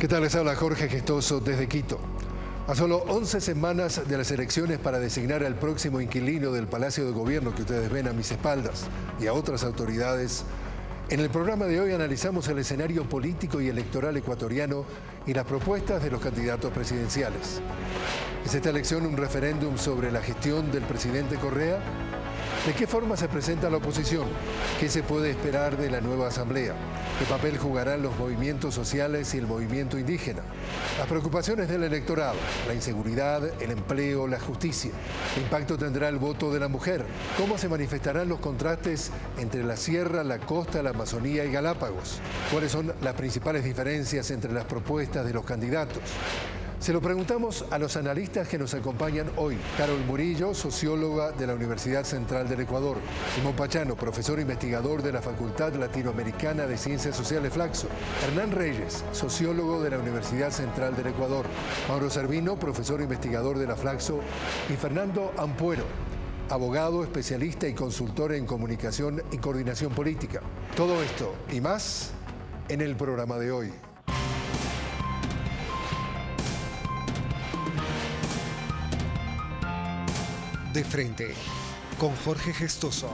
¿Qué tal? Les habla Jorge Gestoso desde Quito. A solo 11 semanas de las elecciones para designar al próximo inquilino del Palacio de Gobierno que ustedes ven a mis espaldas y a otras autoridades, en el programa de hoy analizamos el escenario político y electoral ecuatoriano y las propuestas de los candidatos presidenciales. ¿Es esta elección un referéndum sobre la gestión del presidente Correa? ¿De qué forma se presenta la oposición? ¿Qué se puede esperar de la nueva asamblea? ¿Qué papel jugarán los movimientos sociales y el movimiento indígena? Las preocupaciones del electorado, la inseguridad, el empleo, la justicia. ¿Qué impacto tendrá el voto de la mujer? ¿Cómo se manifestarán los contrastes entre la sierra, la costa, la Amazonía y Galápagos? ¿Cuáles son las principales diferencias entre las propuestas de los candidatos? Se lo preguntamos a los analistas que nos acompañan hoy. Carol Murillo, socióloga de la Universidad Central del Ecuador. Simón Pachano, profesor investigador de la Facultad Latinoamericana de Ciencias Sociales Flaxo. Hernán Reyes, sociólogo de la Universidad Central del Ecuador. Mauro Servino, profesor investigador de la Flaxo. Y Fernando Ampuero, abogado, especialista y consultor en comunicación y coordinación política. Todo esto y más en el programa de hoy. De frente, con Jorge Gestoso.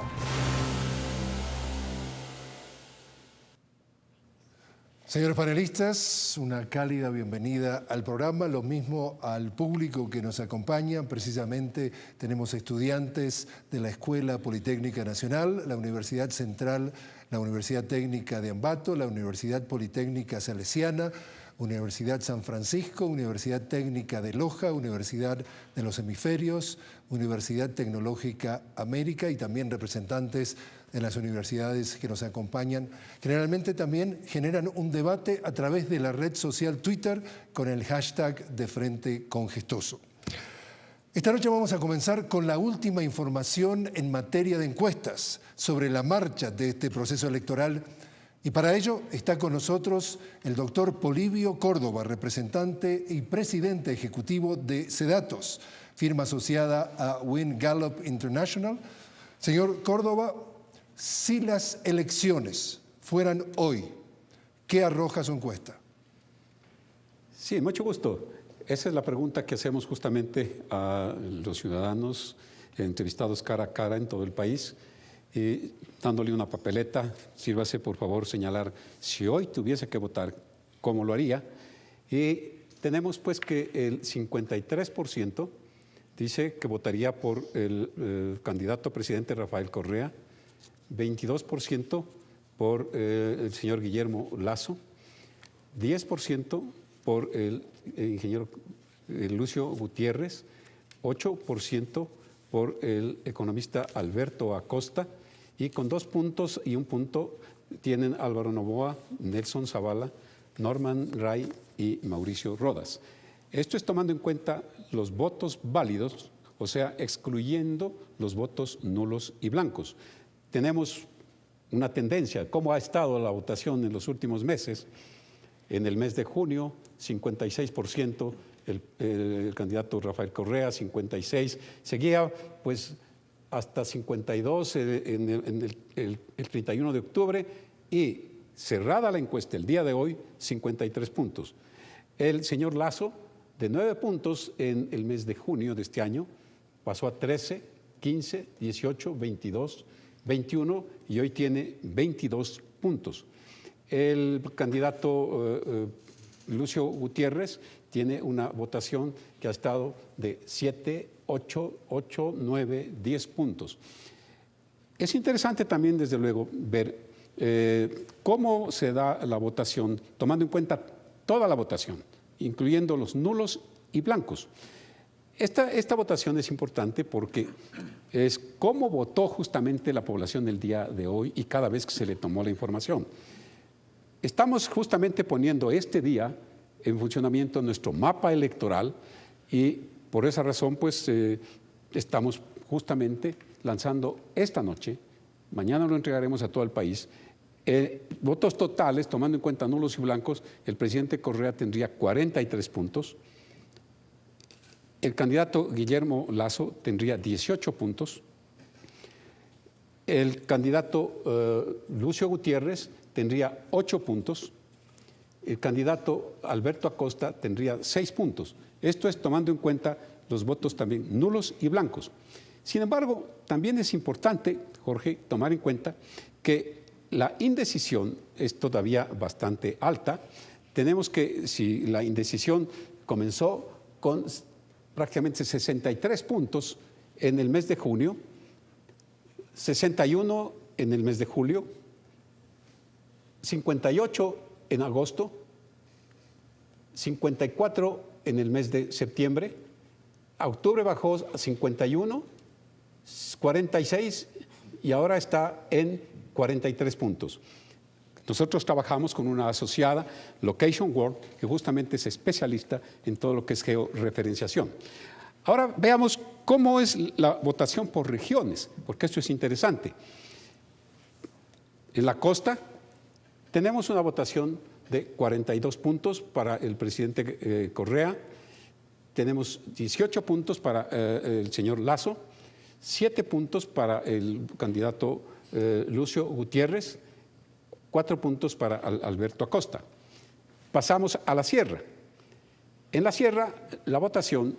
Señores panelistas, una cálida bienvenida al programa, lo mismo al público que nos acompaña. Precisamente tenemos estudiantes de la Escuela Politécnica Nacional, la Universidad Central, la Universidad Técnica de Ambato, la Universidad Politécnica Salesiana, Universidad San Francisco, Universidad Técnica de Loja, Universidad de los Hemisferios, Universidad Tecnológica América y también representantes de las universidades que nos acompañan. Generalmente también generan un debate a través de la red social Twitter con el hashtag De Frente con Gestoso. Esta noche vamos a comenzar con la última información en materia de encuestas sobre la marcha de este proceso electoral. Y para ello está con nosotros el doctor Polibio Córdoba, representante y presidente ejecutivo de Cedatos, firma asociada a Win Gallup International. Señor Córdoba, si las elecciones fueran hoy, ¿qué arroja su encuesta? Sí, mucho gusto. Esa es la pregunta que hacemos justamente a los ciudadanos entrevistados cara a cara en todo el país. Dándole una papeleta, sírvase por favor señalar si hoy tuviese que votar, cómo lo haría. Y tenemos pues que el 53% dice que votaría por el candidato a presidente Rafael Correa, 22% por el señor Guillermo Lasso, 10% por el ingeniero Lucio Gutiérrez, 8% por el economista Alberto Acosta, y con 2 puntos y 1 punto tienen Álvaro Noboa, Nelson Zavala, Norman Ray y Mauricio Rodas. Esto es tomando en cuenta los votos válidos, o sea, excluyendo los votos nulos y blancos. Tenemos una tendencia, cómo ha estado la votación en los últimos meses. En el mes de junio, 56%, el candidato Rafael Correa, 56%, seguía pues hasta 52 en el 31 de octubre y cerrada la encuesta el día de hoy, 53 puntos. El señor Lasso, de 9 puntos en el mes de junio de este año, pasó a 13, 15, 18, 22, 21 y hoy tiene 22 puntos. El candidato Lucio Gutiérrez tiene una votación que ha estado de 7, 8, 9, 10 puntos. Es interesante también, desde luego, ver cómo se da la votación, tomando en cuenta toda la votación, incluyendo los nulos y blancos. Esta votación es importante porque es cómo votó justamente la población el día de hoy y cada vez que se le tomó la información. Estamos justamente poniendo este día en funcionamiento nuestro mapa electoral y por esa razón pues estamos justamente lanzando esta noche, mañana lo entregaremos a todo el país, votos totales, tomando en cuenta nulos y blancos. El presidente Correa tendría 43 puntos, el candidato Guillermo Lasso tendría 18 puntos, el candidato Lucio Gutiérrez tendría 8 puntos, el candidato Alberto Acosta tendría 6 puntos. Esto es tomando en cuenta los votos también nulos y blancos. Sin embargo, también es importante, Jorge, tomar en cuenta que la indecisión es todavía bastante alta. Tenemos que, si la indecisión comenzó con prácticamente 63 puntos en el mes de junio, 61 en el mes de julio, 58 en agosto, 54 en el mes de septiembre, a octubre bajó a 51, 46 y ahora está en 43 puntos. Nosotros trabajamos con una asociada, Location World, que justamente es especialista en todo lo que es georreferenciación. Ahora veamos cómo es la votación por regiones, porque esto es interesante. En la costa tenemos una votación de 42 puntos para el presidente Correa, tenemos 18 puntos para el señor Lasso, 7 puntos para el candidato Lucio Gutiérrez, 4 puntos para Alberto Acosta. Pasamos a la sierra. En la sierra, la votación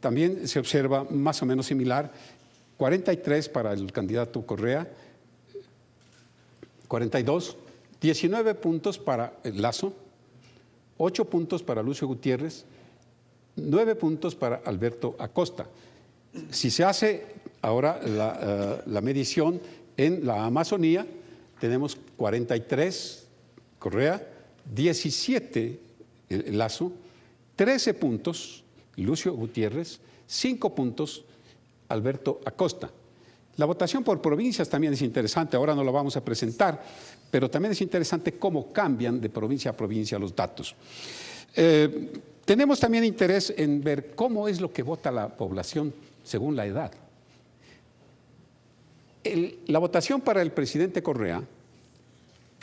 también se observa más o menos similar, 43 para el candidato Correa, 42, 19 puntos para Lasso, 8 puntos para Lucio Gutiérrez, 9 puntos para Alberto Acosta. Si se hace ahora la medición en la Amazonía, tenemos 43 Correa, 17 Lasso, 13 puntos Lucio Gutiérrez, 5 puntos Alberto Acosta. La votación por provincias también es interesante, ahora no la vamos a presentar, pero también es interesante cómo cambian de provincia a provincia los datos. Tenemos también interés en ver cómo es lo que vota la población según la edad. La votación para el presidente Correa,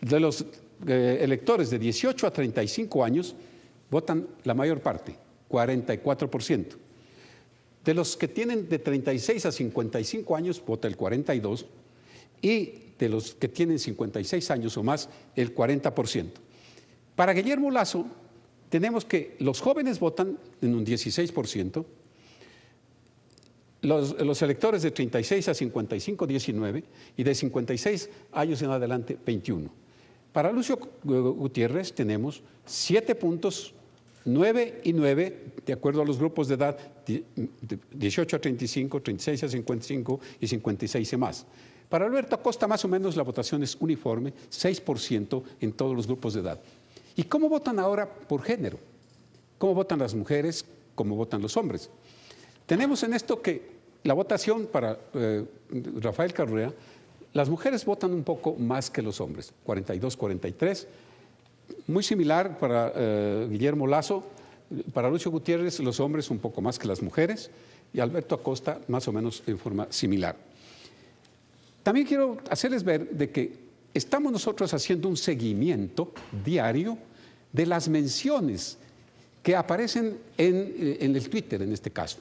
de los electores de 18 a 35 años, votan la mayor parte, 44%. De los que tienen de 36 a 55 años, vota el 42%, y de los que tienen 56 años o más, el 40%. Para Guillermo Lasso, tenemos que los jóvenes votan en un 16%, los electores de 36 a 55, 19%, y de 56 años en adelante, 21%. Para Lucio Gutiérrez tenemos 7 puntos, 9 y 9, de acuerdo a los grupos de edad, 18 a 35, 36 a 55 y 56 y más. Para Alberto Acosta, más o menos, la votación es uniforme, 6% en todos los grupos de edad. ¿Y cómo votan ahora por género? ¿Cómo votan las mujeres? ¿Cómo votan los hombres? Tenemos en esto que la votación para Rafael Correa, las mujeres votan un poco más que los hombres, 42-43, muy similar para Guillermo Lasso, para Lucio Gutiérrez los hombres un poco más que las mujeres y Alberto Acosta más o menos en forma similar. También quiero hacerles ver de que estamos nosotros haciendo un seguimiento diario de las menciones que aparecen en el Twitter en este caso.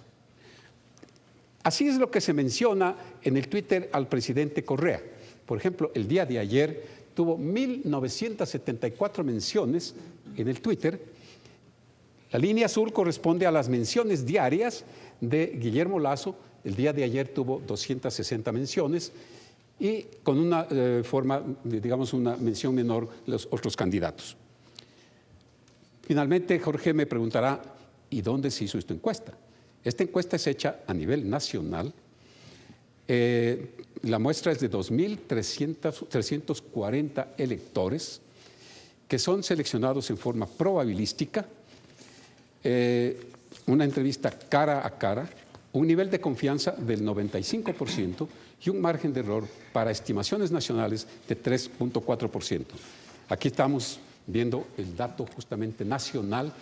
Así es lo que se menciona en el Twitter al presidente Correa. Por ejemplo, el día de ayer tuvo 1.974 menciones en el Twitter. La línea azul corresponde a las menciones diarias de Guillermo Lasso. El día de ayer tuvo 260 menciones y con una forma, digamos, una mención menor los otros candidatos. Finalmente, Jorge me preguntará, ¿y dónde se hizo esta encuesta? Esta encuesta es hecha a nivel nacional. La muestra es de 2.340 electores que son seleccionados en forma probabilística, una entrevista cara a cara, un nivel de confianza del 95% y un margen de error para estimaciones nacionales de 3.4%. Aquí estamos viendo el dato justamente nacional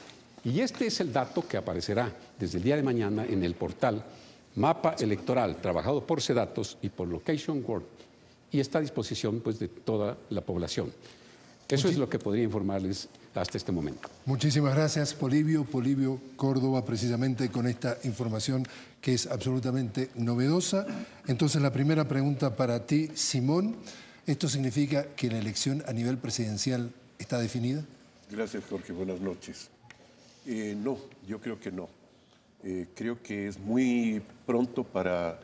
y este es el dato que aparecerá desde el día de mañana en el portal Mapa Electoral, trabajado por Sedatos y por Location World, y está a disposición pues, de toda la población. Eso es lo que podría informarles hasta este momento. Muchísimas gracias, Polibio Córdoba, precisamente con esta información que es absolutamente novedosa. Entonces, la primera pregunta para ti, Simón, ¿esto significa que la elección a nivel presidencial está definida? Gracias, Jorge. Buenas noches. No, yo creo que no. Creo que es muy pronto para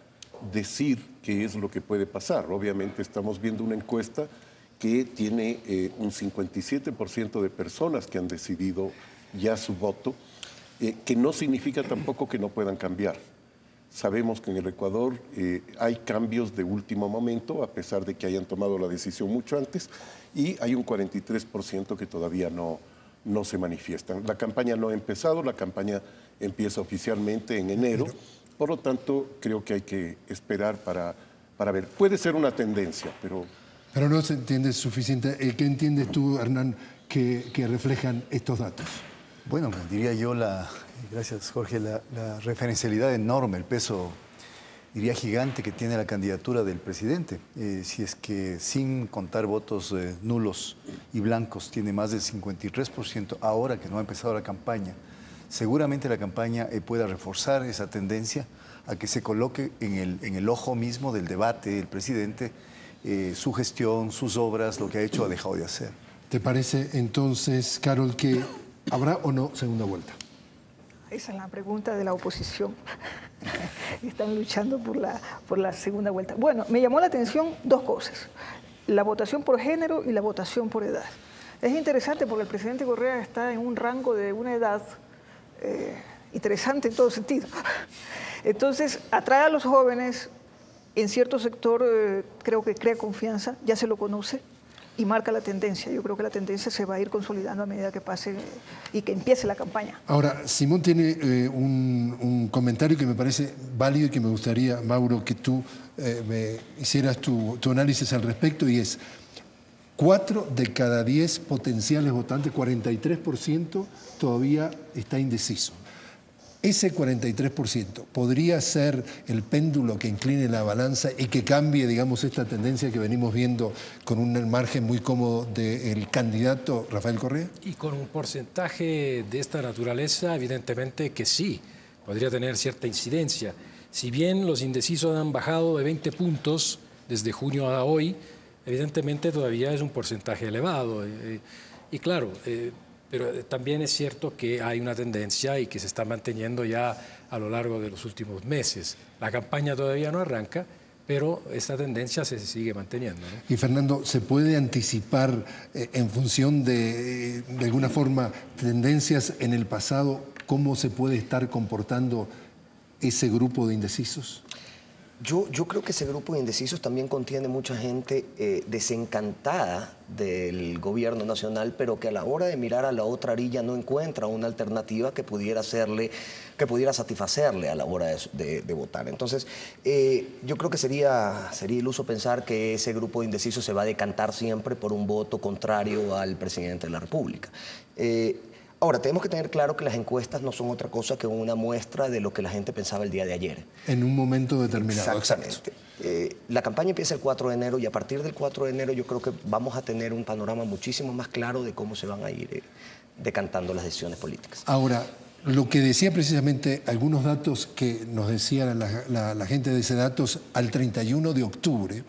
decir qué es lo que puede pasar. Obviamente estamos viendo una encuesta que tiene un 57% de personas que han decidido ya su voto, que no significa tampoco que no puedan cambiar. Sabemos que en el Ecuador hay cambios de último momento, a pesar de que hayan tomado la decisión mucho antes, y hay un 43% que todavía no se manifiestan. La campaña no ha empezado, la campaña empieza oficialmente en enero, por lo tanto creo que hay que esperar para ver. Puede ser una tendencia, pero... Pero no se entiende suficiente. ¿Qué entiendes tú, Hernán, que reflejan estos datos? Bueno, diría yo, gracias Jorge, la referencialidad enorme, el peso, diría gigante, que tiene la candidatura del presidente. Si es que sin contar votos nulos y blancos tiene más del 53% ahora que no ha empezado la campaña, seguramente la campaña pueda reforzar esa tendencia a que se coloque en el ojo mismo del debate el presidente, su gestión, sus obras, lo que ha hecho o ha dejado de hacer. ¿Te parece entonces, Carol, que habrá o no segunda vuelta? Esa es la pregunta de la oposición. Están luchando por la segunda vuelta. Bueno, me llamó la atención dos cosas. La votación por género y la votación por edad. Es interesante porque el presidente Correa está en un rango de una edad interesante en todo sentido. Entonces, atrae a los jóvenes, en cierto sector creo que crea confianza, ya se lo conoce, y marca la tendencia. Yo creo que la tendencia se va a ir consolidando a medida que pase y que empiece la campaña. Ahora, Simón tiene un comentario que me parece válido y que me gustaría, Mauro, que tú me hicieras tu análisis al respecto, y es: 4 de cada 10 potenciales votantes, 43%, todavía está indeciso. Ese 43% podría ser el péndulo que incline la balanza y que cambie, digamos, esta tendencia que venimos viendo con un margen muy cómodo del candidato Rafael Correa. Y con un porcentaje de esta naturaleza, evidentemente que sí, podría tener cierta incidencia. Si bien los indecisos han bajado de 20 puntos desde junio a hoy, evidentemente todavía es un porcentaje elevado. Y claro, pero también es cierto que hay una tendencia y que se está manteniendo ya a lo largo de los últimos meses. La campaña todavía no arranca, pero esta tendencia se sigue manteniendo, ¿no? Y Fernando, ¿se puede anticipar en función de alguna forma, tendencias en el pasado, cómo se puede estar comportando ese grupo de indecisos? Yo creo que ese grupo de indecisos también contiene mucha gente desencantada del gobierno nacional, pero que a la hora de mirar a la otra orilla no encuentra una alternativa que pudiera satisfacerle a la hora de votar. Entonces, yo creo que sería iluso pensar que ese grupo de indecisos se va a decantar siempre por un voto contrario al presidente de la República. Ahora, tenemos que tener claro que las encuestas no son otra cosa que una muestra de lo que la gente pensaba el día de ayer. En un momento determinado. Exactamente. La campaña empieza el 4 de enero y a partir del 4 de enero yo creo que vamos a tener un panorama muchísimo más claro de cómo se van a ir decantando las decisiones políticas. Ahora, lo que decía precisamente algunos datos que nos decían la gente de ese datos al 31 de octubre,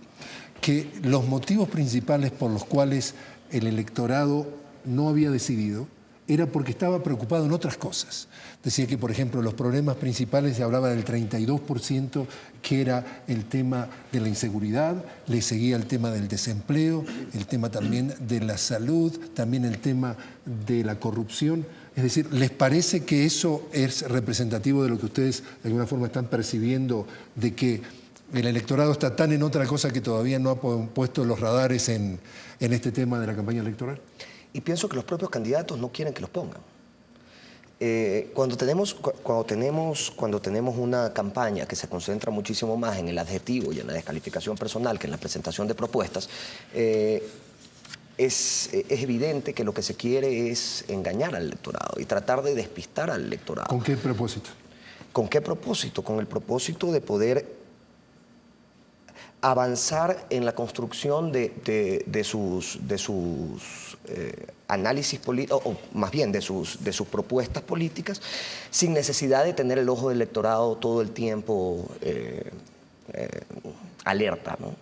que los motivos principales por los cuales el electorado no había decidido era porque estaba preocupado en otras cosas. Decía que, por ejemplo, los problemas principales, se hablaba del 32%, que era el tema de la inseguridad, le seguía el tema del desempleo, el tema también de la salud, también el tema de la corrupción. Es decir, ¿les parece que eso es representativo de lo que ustedes de alguna forma están percibiendo, de que el electorado está tan en otra cosa que todavía no ha puesto los radares en este tema de la campaña electoral? Y pienso que los propios candidatos no quieren que los pongan. Cuando tenemos una campaña que se concentra muchísimo más en el adjetivo y en la descalificación personal que en la presentación de propuestas, es evidente que lo que se quiere es engañar al electorado y tratar de despistar al electorado. ¿Con qué propósito? ¿Con qué propósito? Con el propósito de poder avanzar en la construcción de sus análisis políticos, o más bien de sus propuestas políticas, sin necesidad de tener el ojo del electorado todo el tiempo alerta, ¿no?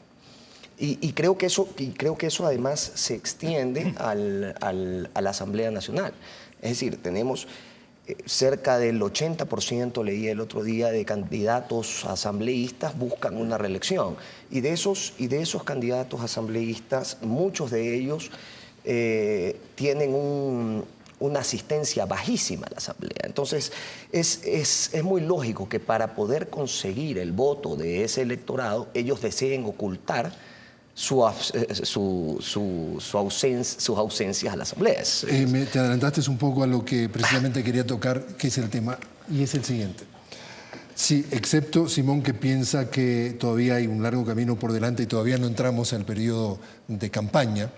Y creo que eso además se extiende a la Asamblea Nacional. Es decir, tenemos cerca del 80%, leí el otro día, de candidatos asambleístas buscan una reelección. Y de esos candidatos asambleístas, muchos de ellos tienen una asistencia bajísima a la Asamblea. Entonces, es muy lógico que para poder conseguir el voto de ese electorado, ellos deseen ocultar sus ausencias a la Asamblea. Te adelantaste un poco a lo que precisamente quería tocar, que es el tema, y es el siguiente. Sí, excepto Simón, que piensa que todavía hay un largo camino por delante y todavía no entramos al periodo de campaña,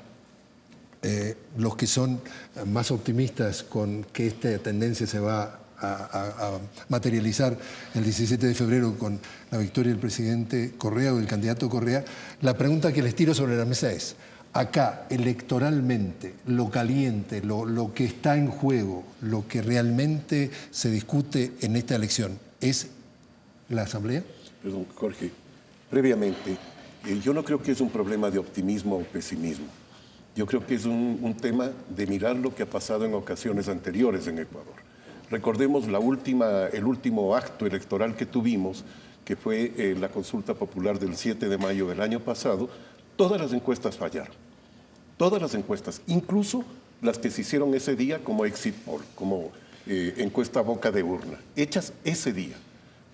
los que son más optimistas con que esta tendencia se va a materializar el 17 de febrero con la victoria del presidente Correa o del candidato Correa, la pregunta que les tiro sobre la mesa es, acá electoralmente, lo caliente, lo que está en juego, lo que realmente se discute en esta elección, ¿es la Asamblea? Perdón, Jorge, previamente, yo no creo que es un problema de optimismo o pesimismo. Yo creo que es un tema de mirar lo que ha pasado en ocasiones anteriores en Ecuador. Recordemos el último acto electoral que tuvimos, que fue la consulta popular del 7 de mayo del año pasado. Todas las encuestas fallaron, todas las encuestas, incluso las que se hicieron ese día como exit poll, como encuesta boca de urna, hechas ese día.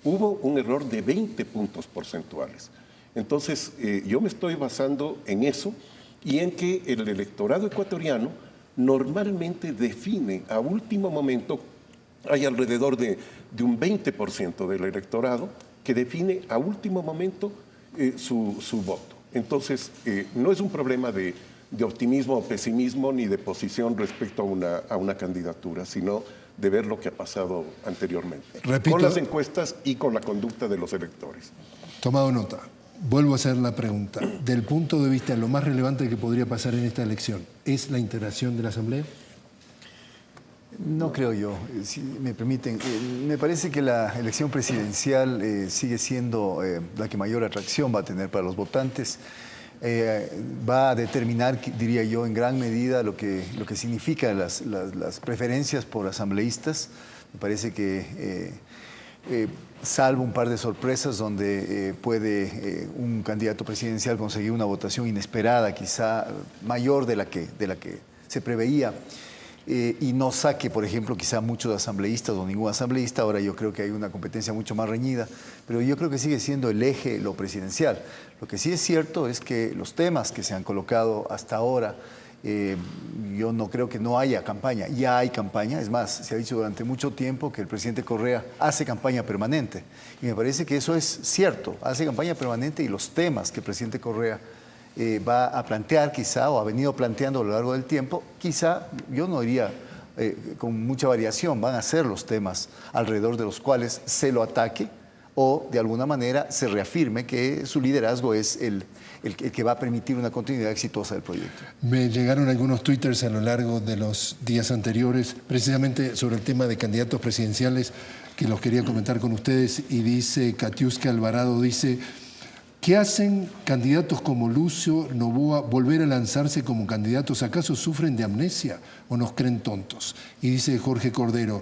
Hubo un error de 20 puntos porcentuales. Entonces, yo me estoy basando en eso y en que el electorado ecuatoriano normalmente define a último momento. Hay alrededor de un 20% del electorado que define a último momento su voto. Entonces, no es un problema de optimismo o pesimismo ni de posición respecto a una candidatura, sino de ver lo que ha pasado anteriormente. Repito, con las encuestas y con la conducta de los electores. Tomado nota. Vuelvo a hacer la pregunta. Del punto de vista, lo más relevante que podría pasar en esta elección, ¿es la integración de la Asamblea? No creo yo, si me permiten. Me parece que la elección presidencial sigue siendo la que mayor atracción va a tener para los votantes. Va a determinar, diría yo, en gran medida lo que significan las preferencias por asambleístas. Me parece que, salvo un par de sorpresas donde puede un candidato presidencial conseguir una votación inesperada, quizá mayor de la que se preveía, y no saque, por ejemplo, quizá muchos asambleístas o ningún asambleísta. Ahora yo creo que hay una competencia mucho más reñida, pero yo creo que sigue siendo el eje lo presidencial. Lo que sí es cierto es que los temas que se han colocado hasta ahora, yo no creo que no haya campaña. Ya hay campaña, es más, se ha dicho durante mucho tiempo que el presidente Correa hace campaña permanente, y me parece que eso es cierto, hace campaña permanente, y los temas que el presidente Correa va a plantear quizá, o ha venido planteando a lo largo del tiempo, quizá, yo no diría con mucha variación, van a ser los temas alrededor de los cuales se lo ataque o de alguna manera se reafirme que su liderazgo es el que va a permitir una continuidad exitosa del proyecto. Me llegaron algunos twitters a lo largo de los días anteriores, precisamente sobre el tema de candidatos presidenciales, que los quería comentar con ustedes, y dice Katiuska Alvarado, dice: ¿qué hacen candidatos como Lucio Noboa volver a lanzarse como candidatos? ¿Acaso sufren de amnesia o nos creen tontos? Y dice Jorge Cordero,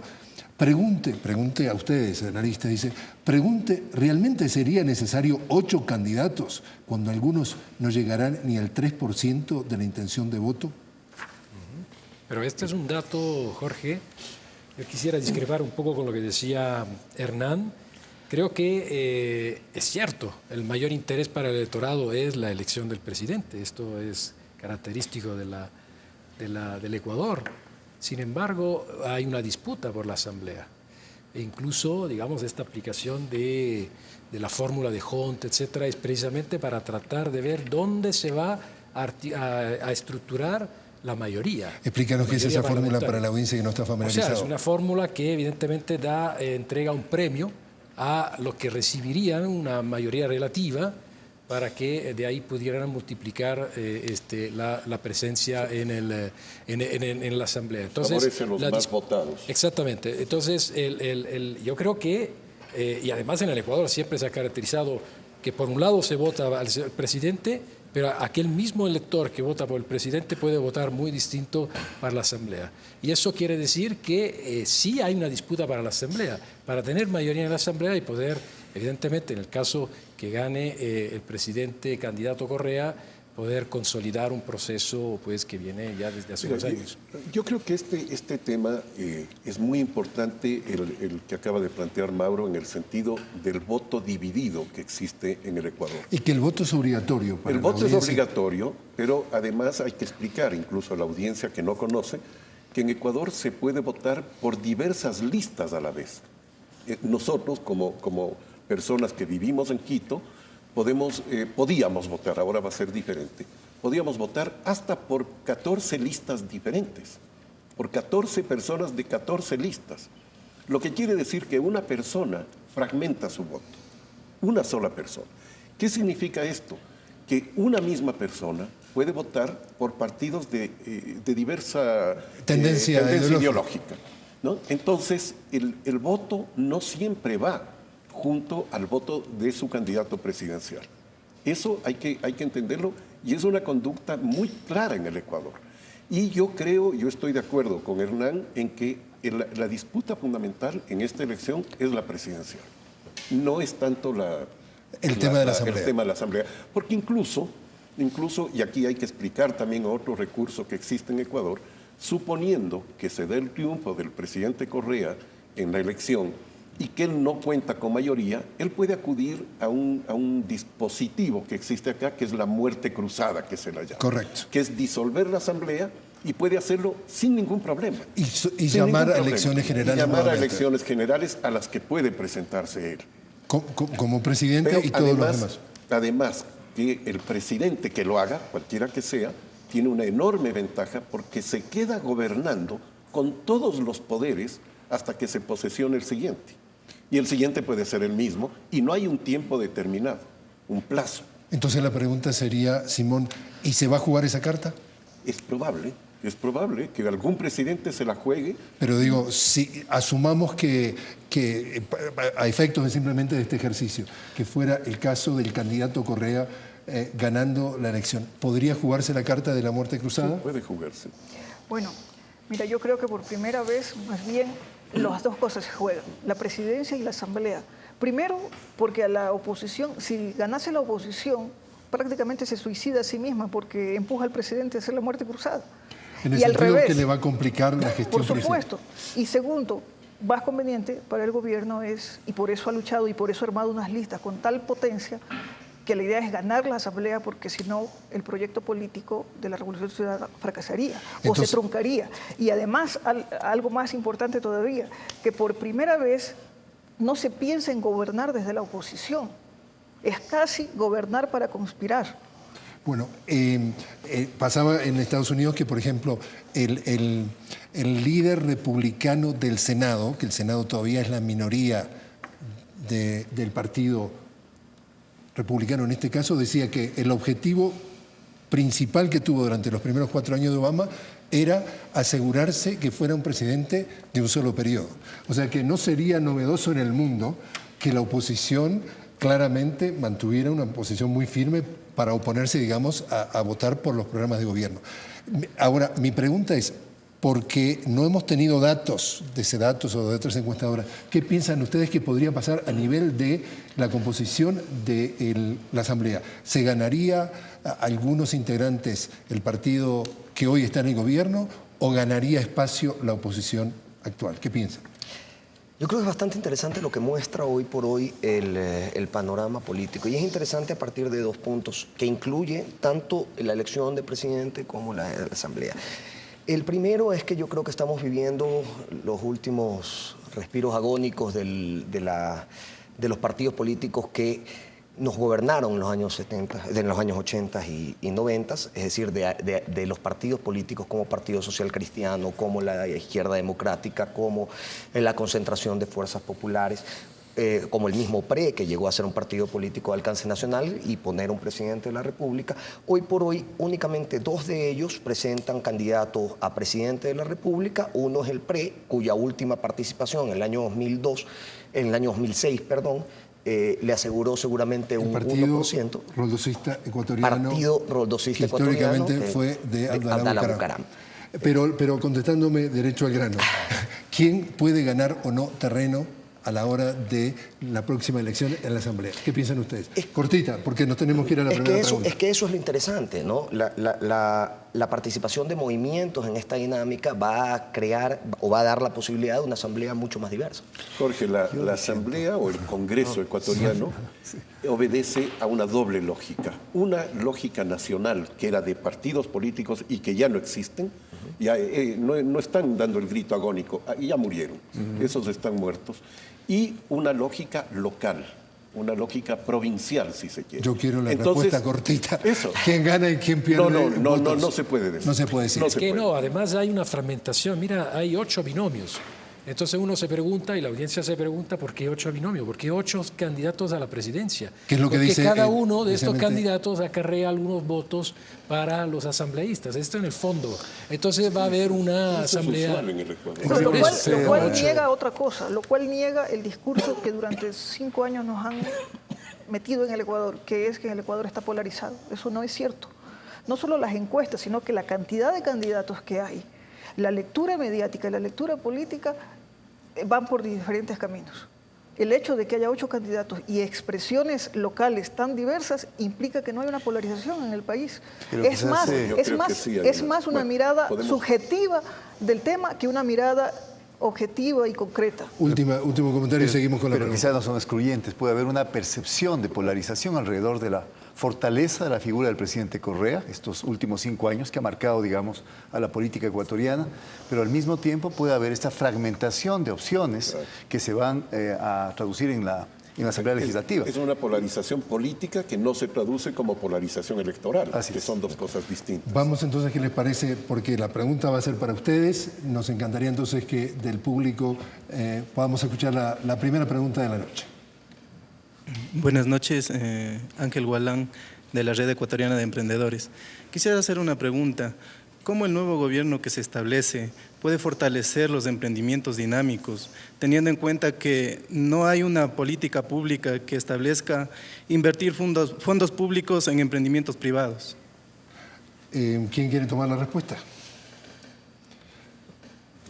pregunte a ustedes, analistas, dice, pregunte, ¿realmente sería necesario 8 candidatos cuando algunos no llegarán ni al 3% de la intención de voto? Pero este es un dato, Jorge. Yo quisiera discrepar un poco con lo que decía Hernán. Creo que es cierto, el mayor interés para el electorado es la elección del presidente. Esto es característico del Ecuador. Sin embargo, hay una disputa por la Asamblea. E incluso, digamos, esta aplicación de la fórmula de Hunt, etcétera, es precisamente para tratar de ver dónde se va a estructurar la mayoría. Explícanos qué es esa fórmula para la audiencia que no está familiarizada. O sea, es una fórmula que evidentemente entrega un premio a los que recibirían una mayoría relativa para que de ahí pudieran multiplicar la presencia en la Asamblea. Entonces, favorecen los más votados. Exactamente. Entonces, yo creo que, y además en el Ecuador siempre se ha caracterizado que por un lado se vota al presidente, pero aquel mismo elector que vota por el presidente puede votar muy distinto para la Asamblea. Y eso quiere decir que sí hay una disputa para la Asamblea, para tener mayoría en la Asamblea y poder, evidentemente, en el caso que gane el presidente candidato Correa, poder consolidar un proceso pues, que viene ya desde hace unos años. Yo creo que este tema es muy importante, el que acaba de plantear Mauro, en el sentido del voto dividido que existe en el Ecuador. Y que el voto es obligatorio. Para el voto es audiencia. obligatorio, pero además hay que explicar, incluso a la audiencia que no conoce, que en Ecuador se puede votar por diversas listas a la vez. Nosotros, como personas que vivimos en Quito, podíamos votar, ahora va a ser diferente, podíamos votar hasta por 14 listas diferentes, por 14 personas de 14 listas. Lo que quiere decir que una persona fragmenta su voto, una sola persona. ¿Qué significa esto? Que una misma persona puede votar por partidos de diversa tendencia ideológica, ¿no? Entonces, el voto no siempre va junto al voto de su candidato presidencial. Eso hay que entenderlo y es una conducta muy clara en el Ecuador. Y yo estoy de acuerdo con Hernán en que la disputa fundamental en esta elección es la presidencial. No es tanto el tema de la Asamblea. El tema de la Asamblea. Porque incluso, y aquí hay que explicar también otro recurso que existe en Ecuador, suponiendo que se dé el triunfo del presidente Correa en la elección, y que él no cuenta con mayoría, él puede acudir a un dispositivo que existe acá, que es la muerte cruzada, que se la llama. Correcto. Que es disolver la Asamblea y puede hacerlo sin ningún problema. Y llamar a elecciones generales. Y llamar a nuevamente. elecciones generales a las que puede presentarse él. Como presidente. Pero y todos los demás. Además, que el presidente que lo haga, cualquiera que sea, tiene una enorme ventaja porque se queda gobernando con todos los poderes hasta que se posesione el siguiente. Y el siguiente puede ser el mismo y no hay un tiempo determinado, un plazo. Entonces la pregunta sería, Simón, ¿y se va a jugar esa carta? Es probable que algún presidente se la juegue. Pero digo, si asumamos que a efectos simplemente de este ejercicio, que fuera el caso del candidato Correa ganando la elección, ¿podría jugarse la carta de la muerte cruzada? Sí, puede jugarse. Bueno, mira, yo creo que por primera vez, más bien, las dos cosas se juegan, la presidencia y la asamblea. Primero, porque a la oposición, si ganase la oposición, prácticamente se suicida a sí misma porque empuja al presidente a hacer la muerte cruzada. En el y al sentido revés, que le va a complicar la gestión. por supuesto. Y segundo, más conveniente para el gobierno es, y por eso ha luchado y por eso ha armado unas listas con tal potencia, que la idea es ganar la asamblea, porque si no, el proyecto político de la Revolución Ciudadana fracasaría. Entonces, o se truncaría. Y además, algo más importante todavía, que por primera vez no se piensa en gobernar desde la oposición. Es casi gobernar para conspirar. Bueno, pasaba en Estados Unidos que, por ejemplo, el líder republicano del Senado, que el Senado todavía es la minoría del partido republicano en este caso, decía que el objetivo principal que tuvo durante los primeros 4 años de Obama era asegurarse que fuera un presidente de un solo periodo. O sea que no sería novedoso en el mundo que la oposición claramente mantuviera una posición muy firme para oponerse, digamos, a votar por los programas de gobierno. Ahora, mi pregunta es, porque no hemos tenido datos de Sedatos o de otras encuestadoras, ¿qué piensan ustedes que podría pasar a nivel de la composición de la Asamblea? ¿Se ganaría a algunos integrantes el partido que hoy está en el gobierno o ganaría espacio la oposición actual? ¿Qué piensan? Yo creo que es bastante interesante lo que muestra hoy por hoy el panorama político. Y es interesante a partir de 2 puntos, que incluye tanto la elección de presidente como la Asamblea. El primero es que yo creo que estamos viviendo los últimos respiros agónicos de los partidos políticos que nos gobernaron en los años 70, en los años 80 y 90, es decir, de los partidos políticos como Partido Social Cristiano, como la Izquierda Democrática, como la concentración de fuerzas populares, como el mismo PRE, que llegó a ser un partido político de alcance nacional y poner un presidente de la República. Hoy por hoy, únicamente 2 de ellos presentan candidatos a presidente de la República. Uno es el PRE, cuya última participación en el año 2006, le aseguró seguramente un Partido 1%. Roldosista Ecuatoriano. Partido Roldosista que Ecuatoriano. históricamente fue de Abdalá Bucaram. Pero contestándome derecho al grano, ¿quién puede ganar o no terreno a la hora de la próxima elección en la Asamblea? ¿Qué piensan ustedes? Cortita, porque nos tenemos que ir a la primera pregunta. Es que eso es lo interesante, ¿no? La participación de movimientos en esta dinámica va a crear o va a dar la posibilidad de una asamblea mucho más diversa. Jorge, la Asamblea o el Congreso ecuatoriano obedece a una doble lógica. Una lógica nacional, que era de partidos políticos y que ya no existen, ya no están dando el grito agónico, ya murieron, esos están muertos. Y una lógica local, una lógica provincial, si se quiere. Yo quiero la respuesta cortita. Eso. ¿Quién gana y quién pierde? No se puede decir. No se puede decir. Es que no, además hay una fragmentación. Mira, hay 8 binomios. Entonces uno se pregunta y la audiencia se pregunta ¿por qué 8 binomios? ¿Por qué 8 candidatos a la presidencia? ¿Qué es lo que porque dice cada uno de estos precisamente candidatos acarrea algunos votos para los asambleístas. Esto en el fondo. Entonces va a haber una asamblea. usual en el Ecuador. Pero lo cual Ocho. niega otra cosa, lo cual niega el discurso que durante 5 años nos han metido en el Ecuador, que es que el Ecuador está polarizado. Eso no es cierto. No solo las encuestas, sino que la cantidad de candidatos que hay, la lectura mediática y la lectura política van por diferentes caminos. El hecho de que haya 8 candidatos y expresiones locales tan diversas implica que no hay una polarización en el país. Es más una mirada subjetiva del tema que una mirada objetiva y concreta. Último comentario y seguimos con la Pero pregunta. quizás no son excluyentes. Puede haber una percepción de polarización alrededor de la fortaleza de la figura del presidente Correa estos últimos 5 años que ha marcado, digamos, a la política ecuatoriana, pero al mismo tiempo puede haber esta fragmentación de opciones que se van a traducir en la Asamblea Legislativa. Es una polarización política que no se traduce como polarización electoral, que son dos cosas distintas. Vamos entonces, ¿qué les parece? Porque la pregunta va a ser para ustedes. Nos encantaría entonces que del público podamos escuchar la primera pregunta de la noche. Buenas noches, Ángel Gualán, de la Red Ecuatoriana de Emprendedores. Quisiera hacer una pregunta. ¿Cómo el nuevo gobierno que se establece puede fortalecer los emprendimientos dinámicos, teniendo en cuenta que no hay una política pública que establezca invertir fondos públicos en emprendimientos privados? ¿Quién quiere tomar la respuesta?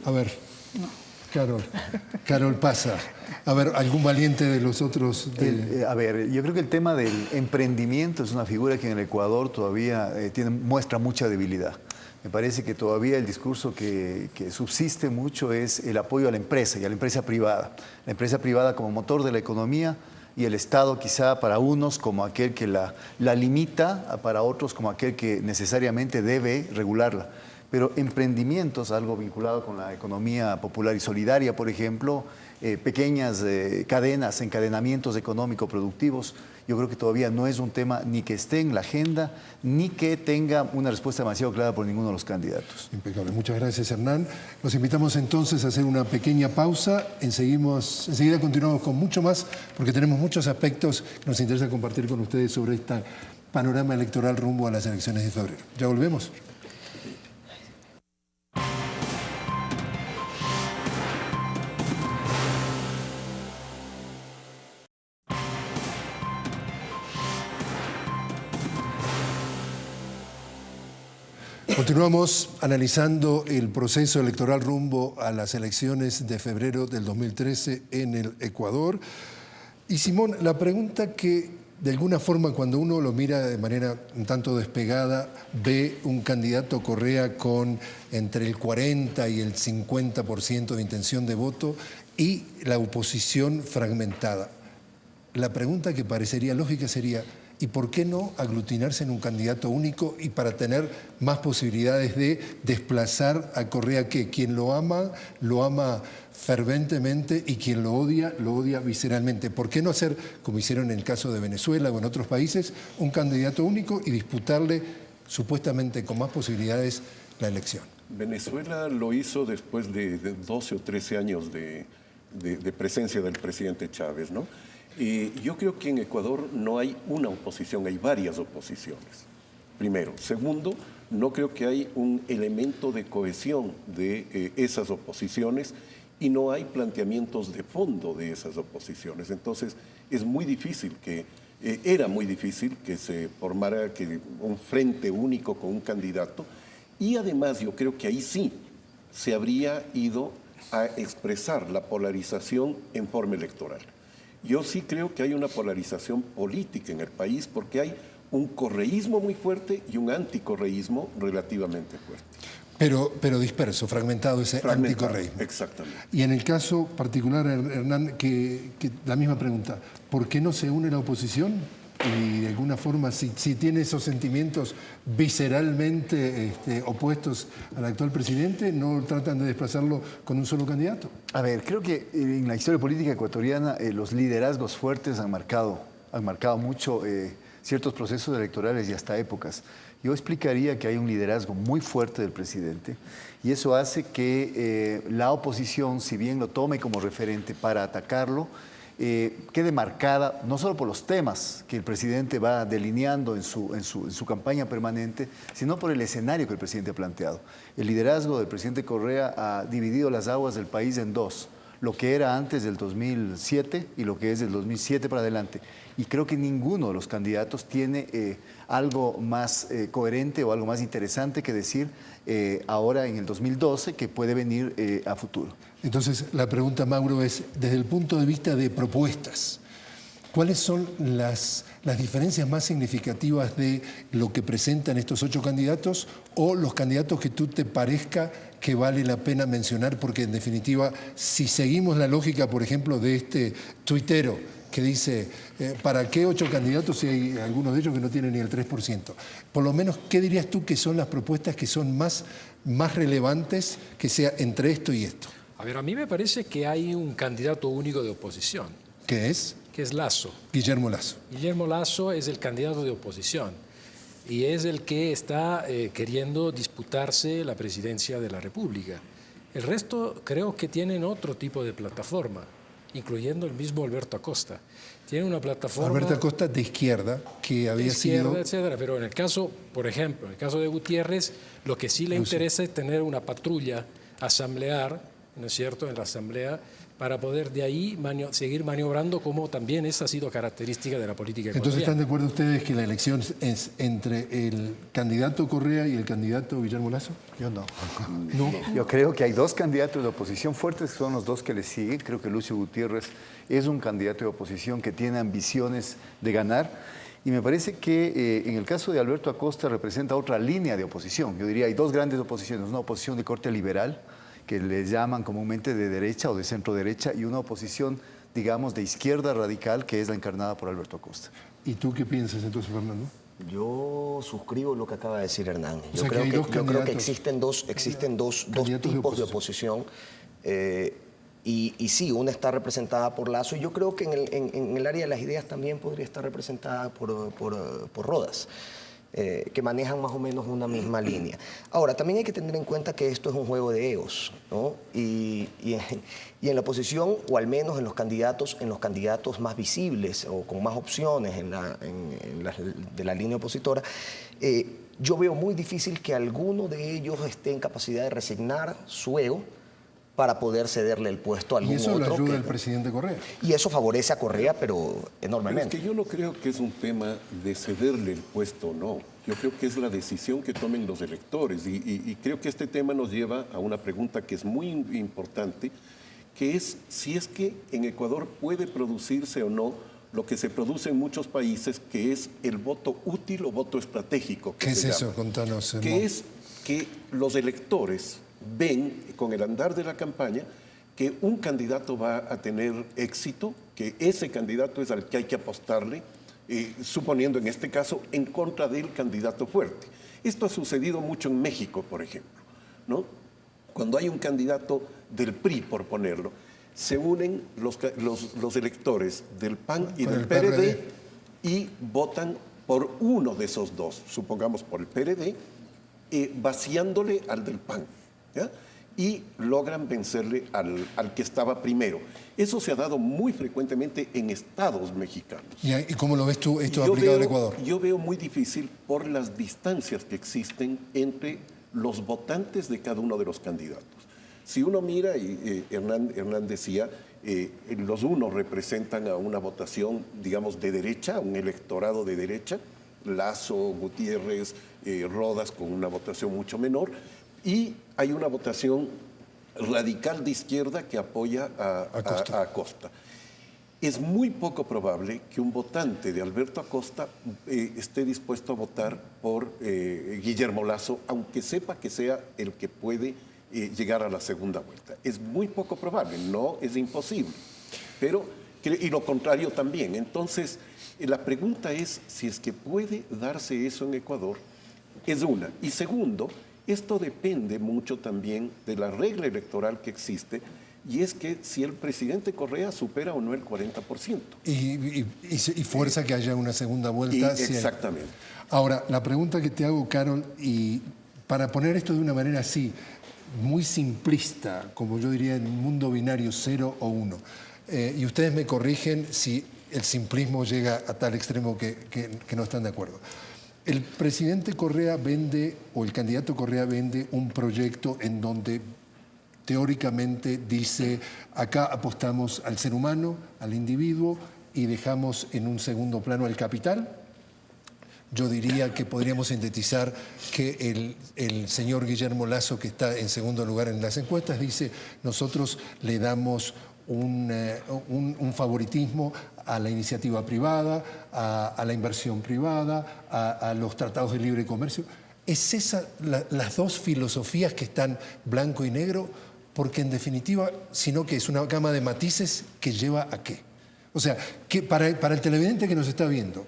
A ver, Carol pasa. A ver, ¿algún valiente de los otros? A ver, yo creo que el tema del emprendimiento es una figura que en el Ecuador todavía muestra mucha debilidad. Me parece que todavía el discurso que subsiste mucho es el apoyo a la empresa y a la empresa privada. La empresa privada como motor de la economía y el Estado quizá para unos como aquel que la limita, para otros como aquel que necesariamente debe regularla. Pero emprendimientos, algo vinculado con la economía popular y solidaria, por ejemplo, pequeñas cadenas, encadenamientos económico-productivos, yo creo que todavía no es un tema ni que esté en la agenda, ni que tenga una respuesta demasiado clara por ninguno de los candidatos. Impecable. Muchas gracias, Hernán. Los invitamos entonces a hacer una pequeña pausa. Enseguida continuamos con mucho más, porque tenemos muchos aspectos que nos interesa compartir con ustedes sobre este panorama electoral rumbo a las elecciones de febrero. Ya volvemos. Continuamos analizando el proceso electoral rumbo a las elecciones de febrero del 2013 en el Ecuador. Y Simón, la pregunta que de alguna forma cuando uno lo mira de manera un tanto despegada, ve un candidato Correa con entre el 40 y el 50% de intención de voto y la oposición fragmentada. La pregunta que parecería lógica sería: ¿y por qué no aglutinarse en un candidato único y para tener más posibilidades de desplazar a Correa, que quien lo ama ferventemente y quien lo odia visceralmente? ¿Por qué no hacer, como hicieron en el caso de Venezuela o en otros países, un candidato único y disputarle supuestamente con más posibilidades la elección? Venezuela lo hizo después de 12 o 13 años de presencia del presidente Chávez, ¿no? Yo creo que en Ecuador no hay una oposición, hay varias oposiciones, primero. Segundo, no creo que hay un elemento de cohesión de esas oposiciones y no hay planteamientos de fondo de esas oposiciones. Entonces, es muy difícil era muy difícil que se formara un frente único con un candidato, y además yo creo que ahí sí se habría ido a expresar la polarización en forma electoral. Yo sí creo que hay una polarización política en el país porque hay un correísmo muy fuerte y un anticorreísmo relativamente fuerte. Pero disperso, fragmentado ese anticorreísmo. Exactamente. Y en el caso particular, Hernán, que la misma pregunta, ¿por qué no se une la oposición? Y de alguna forma, si tiene esos sentimientos visceralmente opuestos al actual presidente, ¿no tratan de desplazarlo con un solo candidato? A ver, creo que en la historia política ecuatoriana los liderazgos fuertes han marcado mucho ciertos procesos electorales y hasta épocas. Yo explicaría que hay un liderazgo muy fuerte del presidente y eso hace que la oposición, si bien lo tome como referente para atacarlo, quede marcada no solo por los temas que el presidente va delineando en su campaña permanente, sino por el escenario que el presidente ha planteado. El liderazgo del presidente Correa ha dividido las aguas del país en dos: lo que era antes del 2007 y lo que es del 2007 para adelante. Y creo que ninguno de los candidatos tiene algo más coherente o algo más interesante que decir ahora en el 2012 que puede venir a futuro. Entonces, la pregunta, Mauro, es desde el punto de vista de propuestas, ¿cuáles son las diferencias más significativas de lo que presentan estos 8 candidatos o los candidatos que tú te parezca que vale la pena mencionar? Porque en definitiva, si seguimos la lógica, por ejemplo, de este tuitero que dice, ¿para qué 8 candidatos si hay algunos de ellos que no tienen ni el 3%? Por lo menos, ¿qué dirías tú que son las propuestas que son más relevantes que sea entre esto y esto? A ver, a mí me parece que hay un candidato único de oposición. ¿Qué es? Que es Lasso. Guillermo Lasso. Guillermo Lasso es el candidato de oposición y es el que está queriendo disputarse la presidencia de la República. El resto creo que tienen otro tipo de plataforma, incluyendo el mismo Alberto Acosta. Tiene una plataforma... Alberto Acosta de izquierda, que había sido... etcétera, pero en el caso, por ejemplo, en el caso de Gutiérrez, lo que sí le interesa es tener una patrulla asamblear, ¿no es cierto?, en la Asamblea, para poder de ahí seguir maniobrando, como también esa ha sido característica de la política ecuatoriana. Entonces, ¿están de acuerdo ustedes que la elección es entre el candidato Correa y el candidato Guillermo Lasso? Yo no. ¿No? Yo creo que hay 2 candidatos de oposición fuertes, que son los 2 que le siguen. Creo que Lucio Gutiérrez es un candidato de oposición que tiene ambiciones de ganar. Y me parece que en el caso de Alberto Acosta representa otra línea de oposición. Yo diría hay 2 grandes oposiciones, una oposición de corte liberal, que les llaman comúnmente de derecha o de centro derecha, y una oposición, digamos, de izquierda radical, que es la encarnada por Alberto Acosta. ¿Y tú qué piensas entonces, Fernando? Yo suscribo lo que acaba de decir Hernán. O sea, yo creo que existen dos tipos de oposición. Y sí, una está representada por Lasso, y yo creo que en el área de las ideas también podría estar representada por Rodas, que manejan más o menos una misma línea. Ahora, también hay que tener en cuenta que esto es un juego de egos, ¿no? Y en la oposición, o al menos en los candidatos más visibles o con más opciones de la línea opositora, yo veo muy difícil que alguno de ellos esté en capacidad de resignar su ego para poder cederle el puesto a algún otro. Y eso lo ayuda el presidente Correa. Y eso favorece a Correa, pero enormemente. Pero es que yo no creo que es un tema de cederle el puesto o no. Yo creo que es la decisión que tomen los electores. Y creo que este tema nos lleva a una pregunta que es muy importante, que es si es que en Ecuador puede producirse o no lo que se produce en muchos países, que es el voto útil o voto estratégico. ¿Qué es eso? Contanos. Que es que los electores ven con el andar de la campaña que un candidato va a tener éxito, que ese candidato es al que hay que apostarle, suponiendo en este caso en contra del candidato fuerte. Esto ha sucedido mucho en México, por ejemplo, ¿no? Cuando hay un candidato del PRI, por ponerlo, se unen los electores del PAN y del PRD y votan por uno de esos dos, supongamos por el PRD, vaciándole al del PAN, ¿ya? Y logran vencerle al que estaba primero. Eso se ha dado muy frecuentemente en estados mexicanos. ¿Y cómo lo ves tú esto aplicado al Ecuador? Yo veo muy difícil por las distancias que existen entre los votantes de cada uno de los candidatos. Si uno mira, y Hernán decía, los unos representan a una votación, digamos, de derecha, un electorado de derecha, Lasso, Gutiérrez, Rodas, con una votación mucho menor, y hay una votación radical de izquierda que apoya a Acosta. Es muy poco probable que un votante de Alberto Acosta esté dispuesto a votar por Guillermo Lasso, aunque sepa que sea el que puede llegar a la segunda vuelta. Es muy poco probable, no es imposible, pero, y lo contrario también. Entonces, la pregunta es si es que puede darse eso en Ecuador, es una. Y segundo, esto depende mucho también de la regla electoral que existe, y es que si el presidente Correa supera o no el 40%. Y fuerza que haya una segunda vuelta. Exactamente. Ahora, la pregunta que te hago, Carol, y para poner esto de una manera así, muy simplista, como yo diría en un mundo binario 0 o 1, y ustedes me corrigen si el simplismo llega a tal extremo que no están de acuerdo. El presidente Correa vende, o el candidato Correa vende un proyecto en donde teóricamente dice, acá apostamos al ser humano, al individuo, y dejamos en un segundo plano al capital. Yo diría que podríamos sintetizar que el señor Guillermo Lasso, que está en segundo lugar en las encuestas, dice, nosotros le damos un favoritismo a la iniciativa privada, a la inversión privada, a los tratados de libre comercio. ¿Es esa las dos filosofías que están blanco y negro? Porque en definitiva, sino que es una gama de matices que lleva a qué. O sea, que para el televidente que nos está viendo,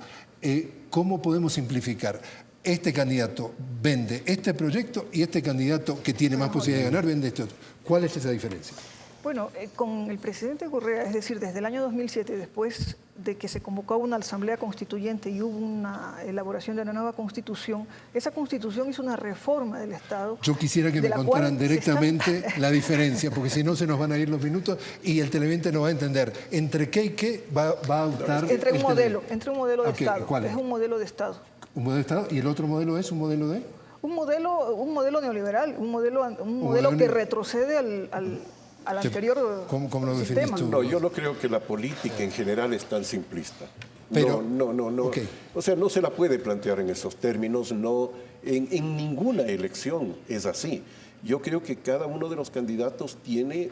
¿cómo podemos simplificar? Este candidato vende este proyecto y este candidato que tiene más posibilidad de ganar vende este otro. ¿Cuál es esa diferencia? Bueno, con el presidente Correa, es decir, desde el año 2007, después de que se convocó una asamblea constituyente y hubo una elaboración de una nueva constitución, esa constitución hizo una reforma del Estado. Yo quisiera que me contaran directamente la diferencia, porque si no se nos van a ir los minutos y el televidente no va a entender entre qué y qué va a optar. Entre un modelo de Estado. ¿Cuál es? Es un modelo de Estado. ¿Un modelo de Estado? ¿Y el otro modelo es un modelo de? Un modelo neoliberal, un modelo que retrocede al anterior ¿Cómo lo sistema. definís tú? No, yo no creo que la política en general es tan simplista. Pero, no. Okay. O sea, no se la puede plantear en esos términos. No, en ninguna elección es así. Yo creo que cada uno de los candidatos tiene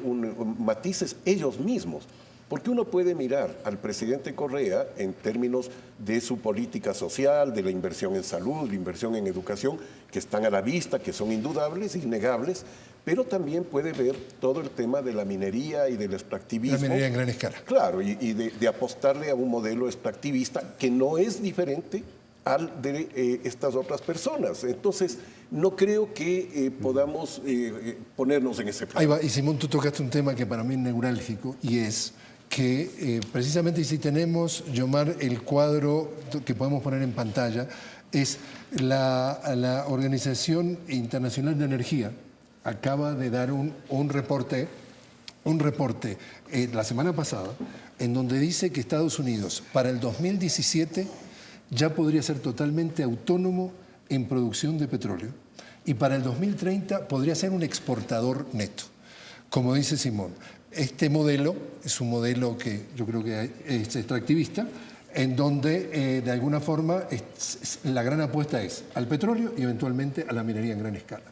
matices ellos mismos. Porque uno puede mirar al presidente Correa en términos de su política social, de la inversión en salud, la inversión en educación, que están a la vista, que son indudables, innegables, pero también puede ver todo el tema de la minería y del extractivismo. La minería en gran escala. Claro, y de apostarle a un modelo extractivista que no es diferente al de estas otras personas. Entonces, no creo que podamos ponernos en ese plan. Ahí va, y Simón, tú tocaste un tema que para mí es neurálgico, y es que precisamente si tenemos, Yomar, el cuadro que podemos poner en pantalla, es la Organización Internacional de Energía acaba de dar un reporte la semana pasada en donde dice que Estados Unidos para el 2017 ya podría ser totalmente autónomo en producción de petróleo y para el 2030 podría ser un exportador neto. Como dice Simón, este modelo es un modelo que yo creo que es extractivista, en donde de alguna forma la gran apuesta es al petróleo y eventualmente a la minería en gran escala.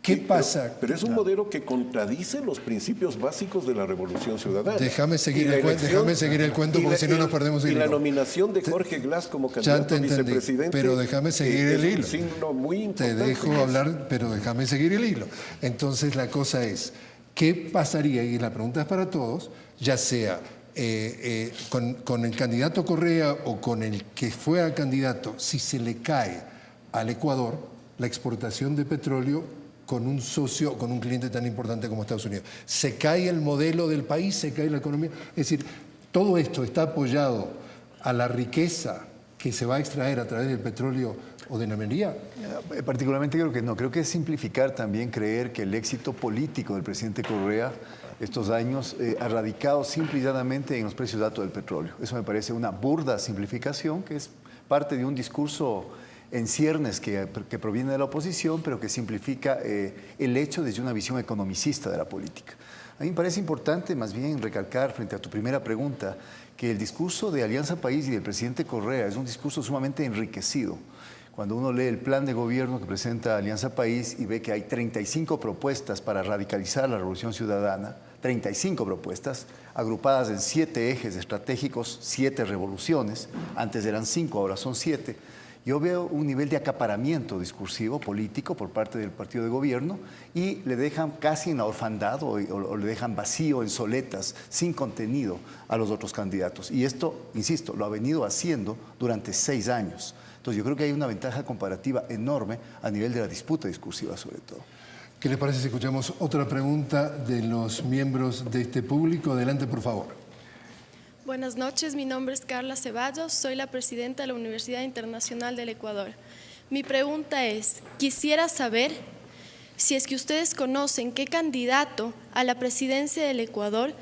¿Qué pasa? Pero es un modelo que contradice los principios básicos de la Revolución Ciudadana. Déjame seguir el cuento porque si no nos perdemos el hilo. Y la nominación de Jorge Glass como candidato a vicepresidente. Pero déjame seguir el hilo. Es un signo muy importante. Te dejo hablar, pero déjame seguir el hilo. Entonces la cosa es, ¿qué pasaría? Y la pregunta es para todos, ya sea con el candidato Correa o con el que fue a candidato, si se le cae al Ecuador la exportación de petróleo con un socio, con un cliente tan importante como Estados Unidos. Se cae el modelo del país, se cae la economía. Es decir, todo esto está apoyado a la riqueza que se va a extraer a través del petróleo o de la minería. Particularmente creo que no. Creo que es simplificar también creer que el éxito político del presidente Correa estos años ha radicado simple y llanamente en los precios altos del petróleo. Eso me parece una burda simplificación que es parte de un discurso en ciernes que proviene de la oposición, pero que simplifica el hecho desde una visión economicista de la política. A mí me parece importante más bien recalcar frente a tu primera pregunta que el discurso de Alianza País y del presidente Correa es un discurso sumamente enriquecido. Cuando uno lee el plan de gobierno que presenta Alianza País y ve que hay 35 propuestas para radicalizar la revolución ciudadana, 35 propuestas agrupadas en 7 ejes estratégicos, 7 revoluciones, antes eran 5, ahora son 7. Yo veo un nivel de acaparamiento discursivo, político, por parte del partido de gobierno y le dejan casi en la orfandad o le dejan vacío, en soletas, sin contenido a los otros candidatos. Y esto, insisto, lo ha venido haciendo durante 6 años. Entonces yo creo que hay una ventaja comparativa enorme a nivel de la disputa discursiva sobre todo. ¿Qué les parece si escuchamos otra pregunta de los miembros de este público? Adelante, por favor. Buenas noches, mi nombre es Carla Ceballos, soy la presidenta de la Universidad Internacional del Ecuador. Mi pregunta es, quisiera saber si es que ustedes conocen qué candidato a la presidencia del Ecuador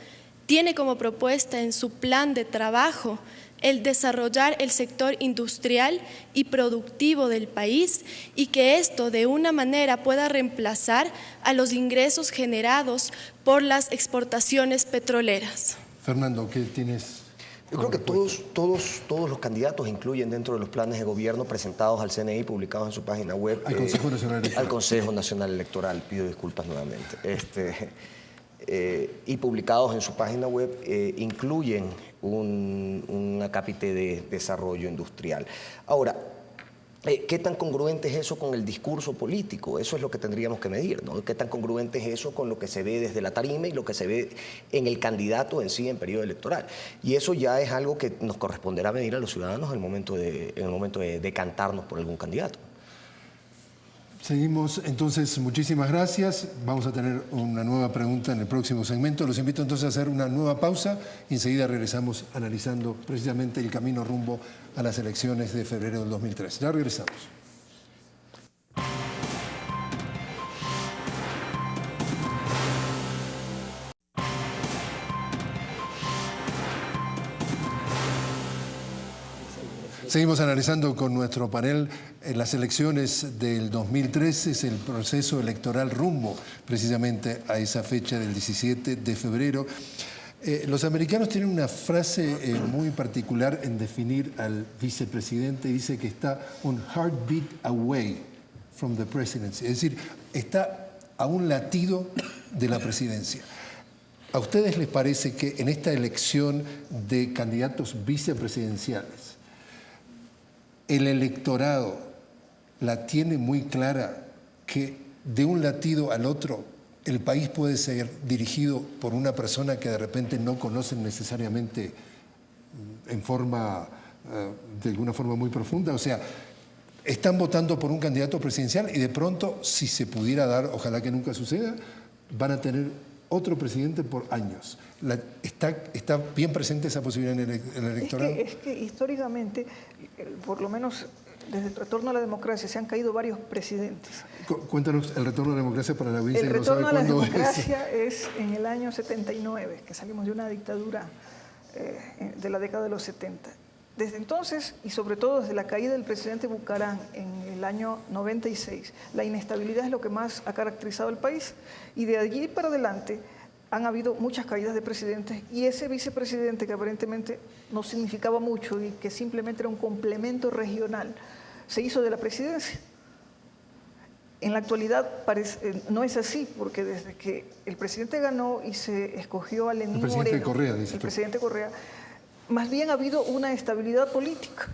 tiene como propuesta en su plan de trabajo el desarrollar el sector industrial y productivo del país y que esto de una manera pueda reemplazar a los ingresos generados por las exportaciones petroleras. Fernando, ¿qué tienes? Yo creo que todos los candidatos incluyen dentro de los planes de gobierno presentados al CNI, publicados en su página web. Al Consejo Nacional Electoral. Al Consejo Nacional Electoral, pido disculpas nuevamente. Y publicados en su página web incluyen un acápite de desarrollo industrial. Ahora, ¿qué tan congruente es eso con el discurso político? Eso es lo que tendríamos que medir, ¿no? ¿Qué tan congruente es eso con lo que se ve desde la tarima y lo que se ve en el candidato en sí en periodo electoral? Y eso ya es algo que nos corresponderá medir a los ciudadanos en el momento de decantarnos por algún candidato. Seguimos, entonces, muchísimas gracias. Vamos a tener una nueva pregunta en el próximo segmento. Los invito entonces a hacer una nueva pausa y enseguida regresamos analizando precisamente el camino rumbo a las elecciones de febrero del 2003. Ya regresamos. Seguimos analizando con nuestro panel las elecciones del 2013, es el proceso electoral rumbo precisamente a esa fecha del 17 de febrero. Los americanos tienen una frase muy particular en definir al vicepresidente, dice que está un heartbeat away from the presidency, es decir, está a un latido de la presidencia. ¿A ustedes les parece que en esta elección de candidatos vicepresidenciales el electorado la tiene muy clara que de un latido al otro el país puede ser dirigido por una persona que de repente no conocen necesariamente en forma, de alguna forma muy profunda? O sea, están votando por un candidato presidencial y de pronto, si se pudiera dar, ojalá que nunca suceda, van a tener otro presidente por años. ¿Está bien presente esa posibilidad en el electorado? Es que históricamente, por lo menos desde el retorno a la democracia, se han caído varios presidentes. Cuéntanos el retorno a la democracia para la audiencia que no sabe cuándo es. El retorno a la democracia es en el año 79, que salimos de una dictadura de la década de los 70. Desde entonces, y sobre todo desde la caída del presidente Bucarán en el año 96, la inestabilidad es lo que más ha caracterizado al país, y de allí para adelante han habido muchas caídas de presidentes, y ese vicepresidente que aparentemente no significaba mucho y que simplemente era un complemento regional, se hizo de la presidencia. En la actualidad no es así, porque desde que el presidente ganó y se escogió a Lenín Moreno, el presidente Correa, más bien ha habido una estabilidad política,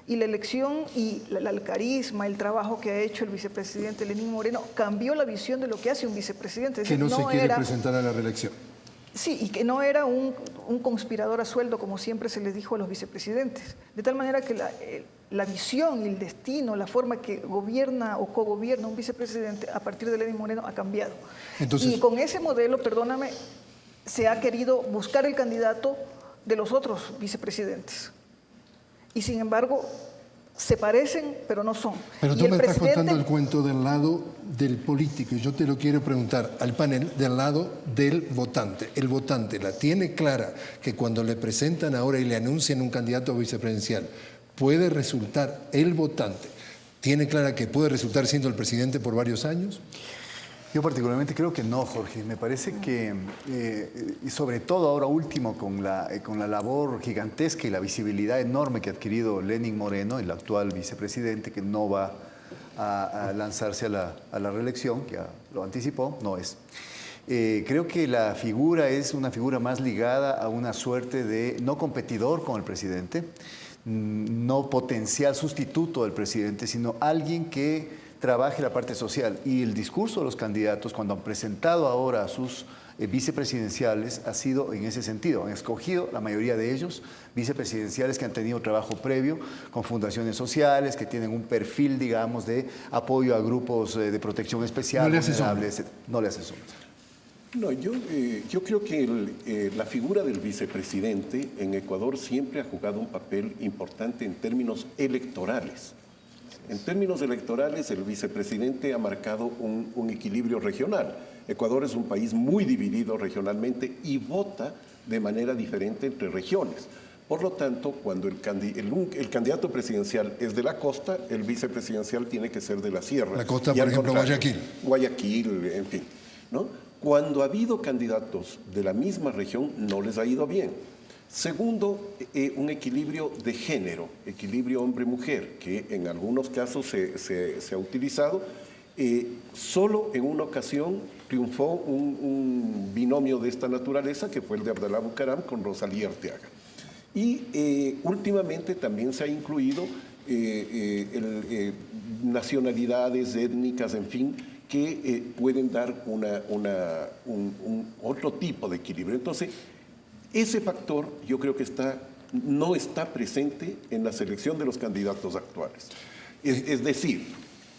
y la elección y el carisma, el trabajo que ha hecho el vicepresidente Lenín Moreno cambió la visión de lo que hace un vicepresidente. Que no se quiere presentar a la reelección. Sí, y que no era un conspirador a sueldo, como siempre se les dijo a los vicepresidentes. De tal manera que la visión y el destino, la forma que gobierna o cogobierna un vicepresidente a partir de Lenín Moreno ha cambiado. Entonces, y con ese modelo, perdóname, se ha querido buscar el candidato de los otros vicepresidentes. Y sin embargo, se parecen, pero no son. Pero tú me estás contando el cuento del lado del político, y yo te lo quiero preguntar al panel del lado del votante. El votante la tiene clara que cuando le presentan ahora y le anuncian un candidato vicepresidencial, puede resultar el votante ¿Tiene clara que puede resultar siendo el presidente por varios años? Yo particularmente creo que no, Jorge. Me parece que, y sobre todo ahora último, con la labor gigantesca y la visibilidad enorme que ha adquirido Lenín Moreno, el actual vicepresidente, que no va a lanzarse a la reelección, que ya lo anticipó, no es. Creo que la figura es una figura más ligada a una suerte de no competidor con el presidente, no potencial sustituto del presidente, sino alguien que trabaje la parte social. Y el discurso de los candidatos, cuando han presentado ahora a sus vicepresidenciales, ha sido en ese sentido. Han escogido, la mayoría de ellos, vicepresidenciales que han tenido trabajo previo con fundaciones sociales, que tienen un perfil, digamos, de apoyo a grupos de protección especial. No le hace sombra. No le hace sombra. No, yo creo que la figura del vicepresidente en Ecuador siempre ha jugado un papel importante en términos electorales. En términos electorales, el vicepresidente ha marcado un equilibrio regional. Ecuador es un país muy dividido regionalmente y vota de manera diferente entre regiones. Por lo tanto, cuando el candidato presidencial es de la costa, el vicepresidencial tiene que ser de la sierra. La costa, por ejemplo, Guayaquil. Guayaquil, en fin, ¿no? Cuando ha habido candidatos de la misma región, no les ha ido bien. Segundo, un equilibrio de género, equilibrio hombre-mujer, que en algunos casos se ha utilizado. Solo en una ocasión triunfó un binomio de esta naturaleza, que fue el de Abdalá Bucaram con Rosalía Arteaga. Y últimamente también se ha incluido nacionalidades étnicas, en fin, que pueden dar otro tipo de equilibrio. Entonces, ese factor yo creo que no está presente en la selección de los candidatos actuales. Es decir,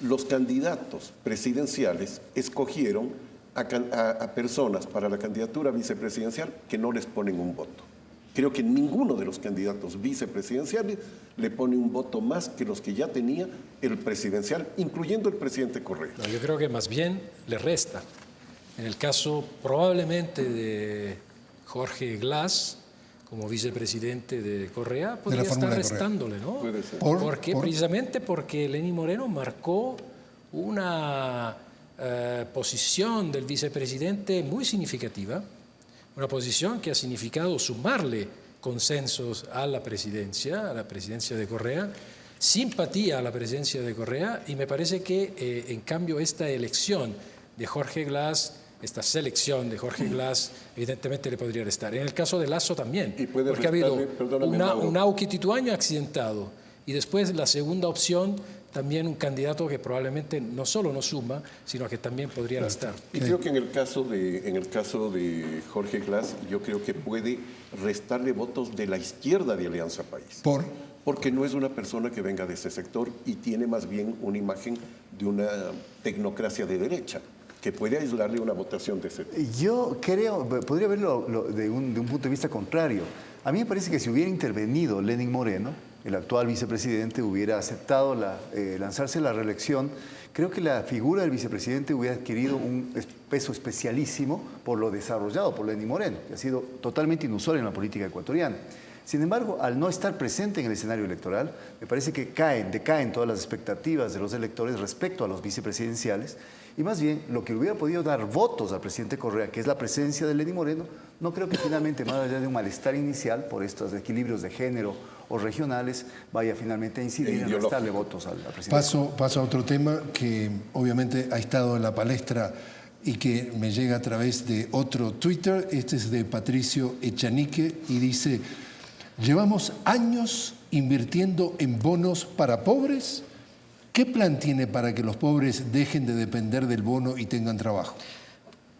los candidatos presidenciales escogieron a personas para la candidatura vicepresidencial que no les ponen un voto. Creo que ninguno de los candidatos vicepresidenciales le pone un voto más que los que ya tenía el presidencial, incluyendo el presidente Correa. No, yo creo que más bien le resta. En el caso probablemente de Jorge Glass, como vicepresidente de Correa, podría estar restándole, ¿no? Puede ser. Precisamente porque Lenín Moreno marcó una posición del vicepresidente muy significativa, una posición que ha significado sumarle consensos a la presidencia de Correa, simpatía a la presidencia de Correa, y me parece que en cambio esta elección de Jorge Glass, esta selección de Jorge Glass, evidentemente le podría restar. En el caso de Lasso también, porque ha habido un Auquitituaño accidentado y después la segunda opción, también un candidato que probablemente no solo no suma, sino que también podría restar. Y creo que en el caso de Jorge Glass, yo creo que puede restarle votos de la izquierda de Alianza País. Porque no es una persona que venga de ese sector y tiene más bien una imagen de una tecnocracia de derecha, que puede aislarle una votación de ese tipo. Yo creo, podría verlo de un punto de vista contrario. A mí me parece que si hubiera intervenido Lenín Moreno, el actual vicepresidente, hubiera aceptado lanzarse a la reelección, creo que la figura del vicepresidente hubiera adquirido un peso especialísimo por lo desarrollado por Lenín Moreno, que ha sido totalmente inusual en la política ecuatoriana. Sin embargo, al no estar presente en el escenario electoral, me parece que decaen todas las expectativas de los electores respecto a los vicepresidenciales, y más bien lo que hubiera podido dar votos al presidente Correa, que es la presencia de Lenín Moreno, no creo que finalmente, más allá de un malestar inicial por estos equilibrios de género o regionales, vaya finalmente a incidir en restarle votos al presidente. Paso a otro tema que obviamente ha estado en la palestra y que me llega a través de otro Twitter. Este es de Patricio Echanique y dice: llevamos años invirtiendo en bonos para pobres. ¿Qué plan tiene para que los pobres dejen de depender del bono y tengan trabajo?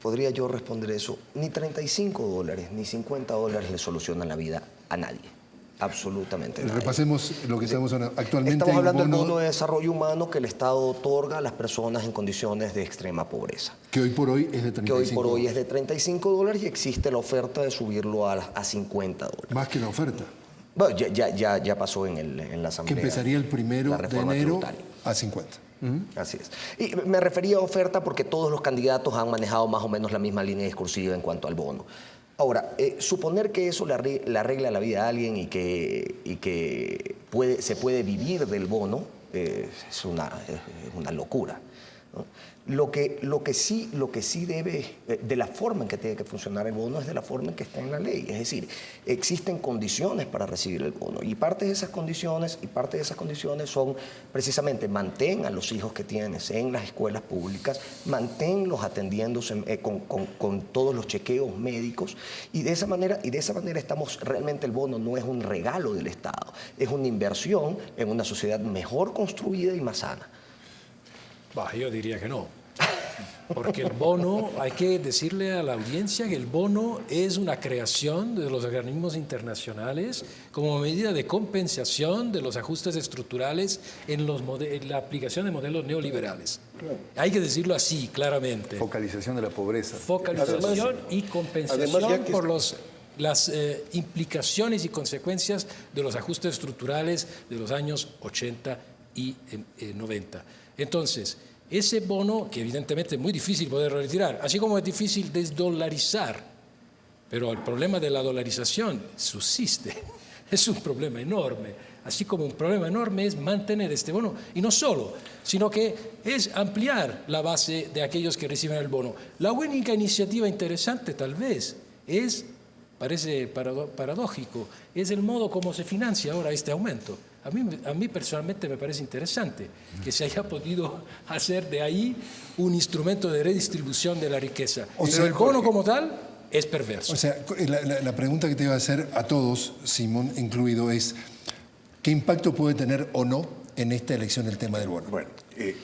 Podría yo responder eso. Ni $35 ni $50 le solucionan la vida a nadie. Absolutamente nadie. Repasemos lo que estamos actualmente. Estamos hablando del bono de desarrollo humano que el Estado otorga a las personas en condiciones de extrema pobreza. Que hoy por hoy es de $35. Que hoy por hoy es de $35 y existe la oferta de subirlo a $50. Más que la oferta. Bueno, ya pasó en la Asamblea. Que empezaría el 1 de enero a 50. Así es. Y me refería a oferta porque todos los candidatos han manejado más o menos la misma línea discursiva en cuanto al bono. Ahora, suponer que eso le arregla la vida a alguien y que se puede vivir del bono, es una locura, ¿no? Lo que sí debe, de la forma en que tiene que funcionar el bono, es de la forma en que está en la ley. Es decir, existen condiciones para recibir el bono y parte de esas condiciones son precisamente mantén a los hijos que tienes en las escuelas públicas, manténlos atendiéndose con todos los chequeos médicos y de esa manera realmente el bono no es un regalo del Estado, es una inversión en una sociedad mejor construida y más sana. Bah, yo diría que no, porque el bono, hay que decirle a la audiencia que el bono es una creación de los organismos internacionales como medida de compensación de los ajustes estructurales en la aplicación de modelos neoliberales. Claro. Hay que decirlo así, claramente. Focalización de la pobreza. Focalización y compensación por las implicaciones y consecuencias de los ajustes estructurales de los años 80 y 90. Entonces, ese bono, que evidentemente es muy difícil poder retirar, así como es difícil desdolarizar, pero el problema de la dolarización subsiste, es un problema enorme, así como un problema enorme es mantener este bono, y no solo, sino que es ampliar la base de aquellos que reciben el bono. La única iniciativa interesante tal vez parece paradójico, es el modo como se financia ahora este aumento. A mí personalmente me parece interesante que se haya podido hacer de ahí un instrumento de redistribución de la riqueza. Pero el bono como tal es perverso. O sea, la pregunta que te iba a hacer a todos, Simón incluido, es ¿qué impacto puede tener o no en esta elección el tema del bono? Bueno,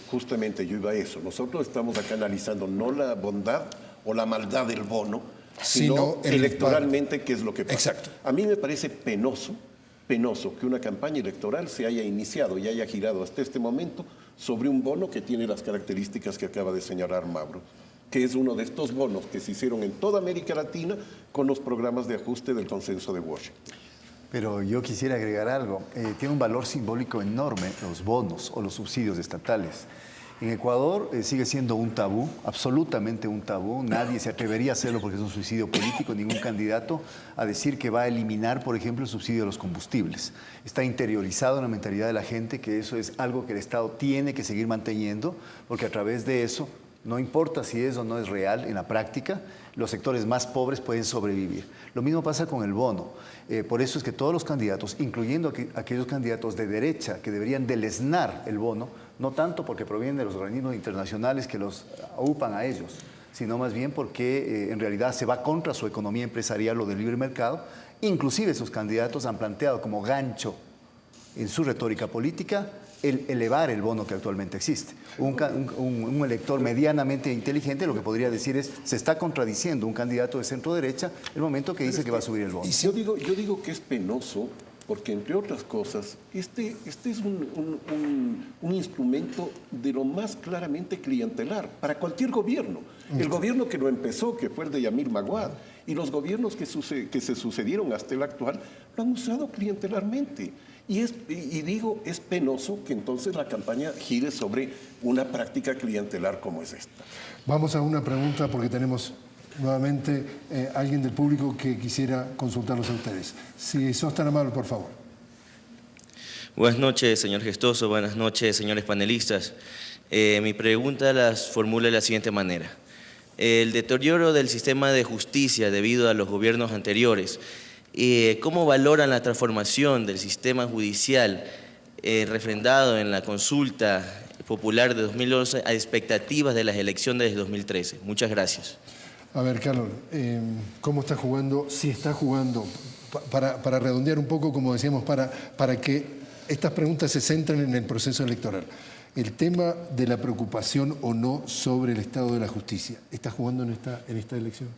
justamente yo iba a eso. Nosotros estamos acá analizando no la bondad o la maldad del bono, sino electoralmente qué es lo que pasa. Exacto. A mí me parece penoso que una campaña electoral se haya iniciado y haya girado hasta este momento sobre un bono que tiene las características que acaba de señalar Mauro, que es uno de estos bonos que se hicieron en toda América Latina con los programas de ajuste del consenso de Washington. Pero yo quisiera agregar algo. Tiene un valor simbólico enorme los bonos o los subsidios estatales. En Ecuador sigue siendo un tabú, absolutamente un tabú. Nadie se atrevería a hacerlo porque es un suicidio político, ningún candidato a decir que va a eliminar, por ejemplo, el subsidio de los combustibles. Está interiorizado en la mentalidad de la gente que eso es algo que el Estado tiene que seguir manteniendo, porque a través de eso, no importa si eso no es real en la práctica, los sectores más pobres pueden sobrevivir. Lo mismo pasa con el bono. Por eso es que todos los candidatos, incluyendo aquellos candidatos de derecha que deberían deleznar el bono, no tanto porque provienen de los organismos internacionales que los aupan a ellos, sino más bien porque en realidad se va contra su economía empresarial o del libre mercado. Inclusive sus candidatos han planteado como gancho en su retórica política el elevar el bono que actualmente existe. Un elector medianamente inteligente lo que podría decir es, se está contradiciendo un candidato de centro derecha el momento que dice que va a subir el bono. Y yo digo que es penoso porque, entre otras cosas, este es un instrumento de lo más claramente clientelar para cualquier gobierno. El gobierno que lo empezó, que fue el de Yamil Maguad, y los gobiernos que se sucedieron hasta el actual, lo han usado clientelarmente. Y digo, es penoso que entonces la campaña gire sobre una práctica clientelar como es esta. Vamos a una pregunta porque tenemos nuevamente alguien del público que quisiera consultarlos a ustedes. Si sos tan amable, por favor. Buenas noches, señor Gestoso. Buenas noches, señores panelistas. Mi pregunta las formula de la siguiente manera. El deterioro del sistema de justicia debido a los gobiernos anteriores, ¿cómo valoran la transformación del sistema judicial refrendado en la consulta popular de 2011 a expectativas de las elecciones de 2013? Muchas gracias. A ver, Carlos, ¿cómo está jugando? Si está jugando, para redondear un poco, como decíamos, para que estas preguntas se centren en el proceso electoral. El tema de la preocupación o no sobre el estado de la justicia, ¿está jugando en esta elección?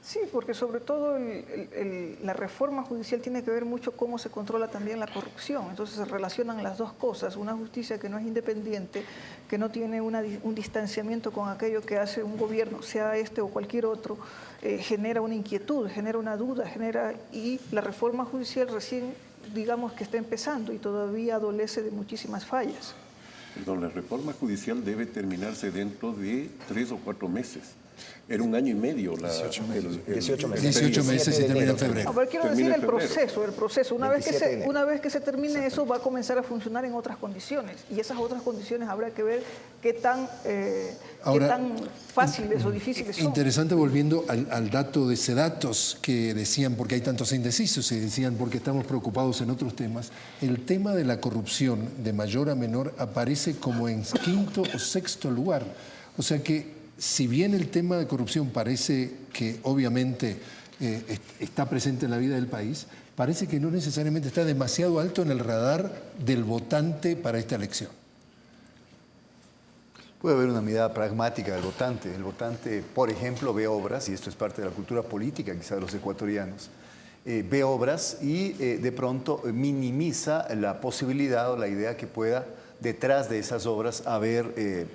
Sí, porque sobre todo la reforma judicial tiene que ver mucho cómo se controla también la corrupción. Entonces se relacionan las dos cosas, una justicia que no es independiente, que no tiene un distanciamiento con aquello que hace un gobierno, sea este o cualquier otro, genera una inquietud, genera una duda, y la reforma judicial recién, digamos que está empezando y todavía adolece de muchísimas fallas. Perdón, la reforma judicial debe terminarse dentro de 3 o 4 meses. Era un año y medio. 18 meses. 18 meses y termina en febrero. No, pero quiero decir el proceso. Una vez que se termine eso, va a comenzar a funcionar en otras condiciones. Y esas otras condiciones habrá que ver qué tan fáciles o difíciles son. Interesante, volviendo al dato de Sedatos, que decían, porque hay tantos indecisos, y decían porque estamos preocupados en otros temas, el tema de la corrupción de mayor a menor aparece como en quinto o sexto lugar. O sea que, si bien el tema de corrupción parece que obviamente está presente en la vida del país, parece que no necesariamente está demasiado alto en el radar del votante para esta elección. Puede haber una mirada pragmática del votante. El votante, por ejemplo, ve obras, y esto es parte de la cultura política quizá de los ecuatorianos, ve obras y de pronto minimiza la posibilidad o la idea que pueda detrás de esas obras haber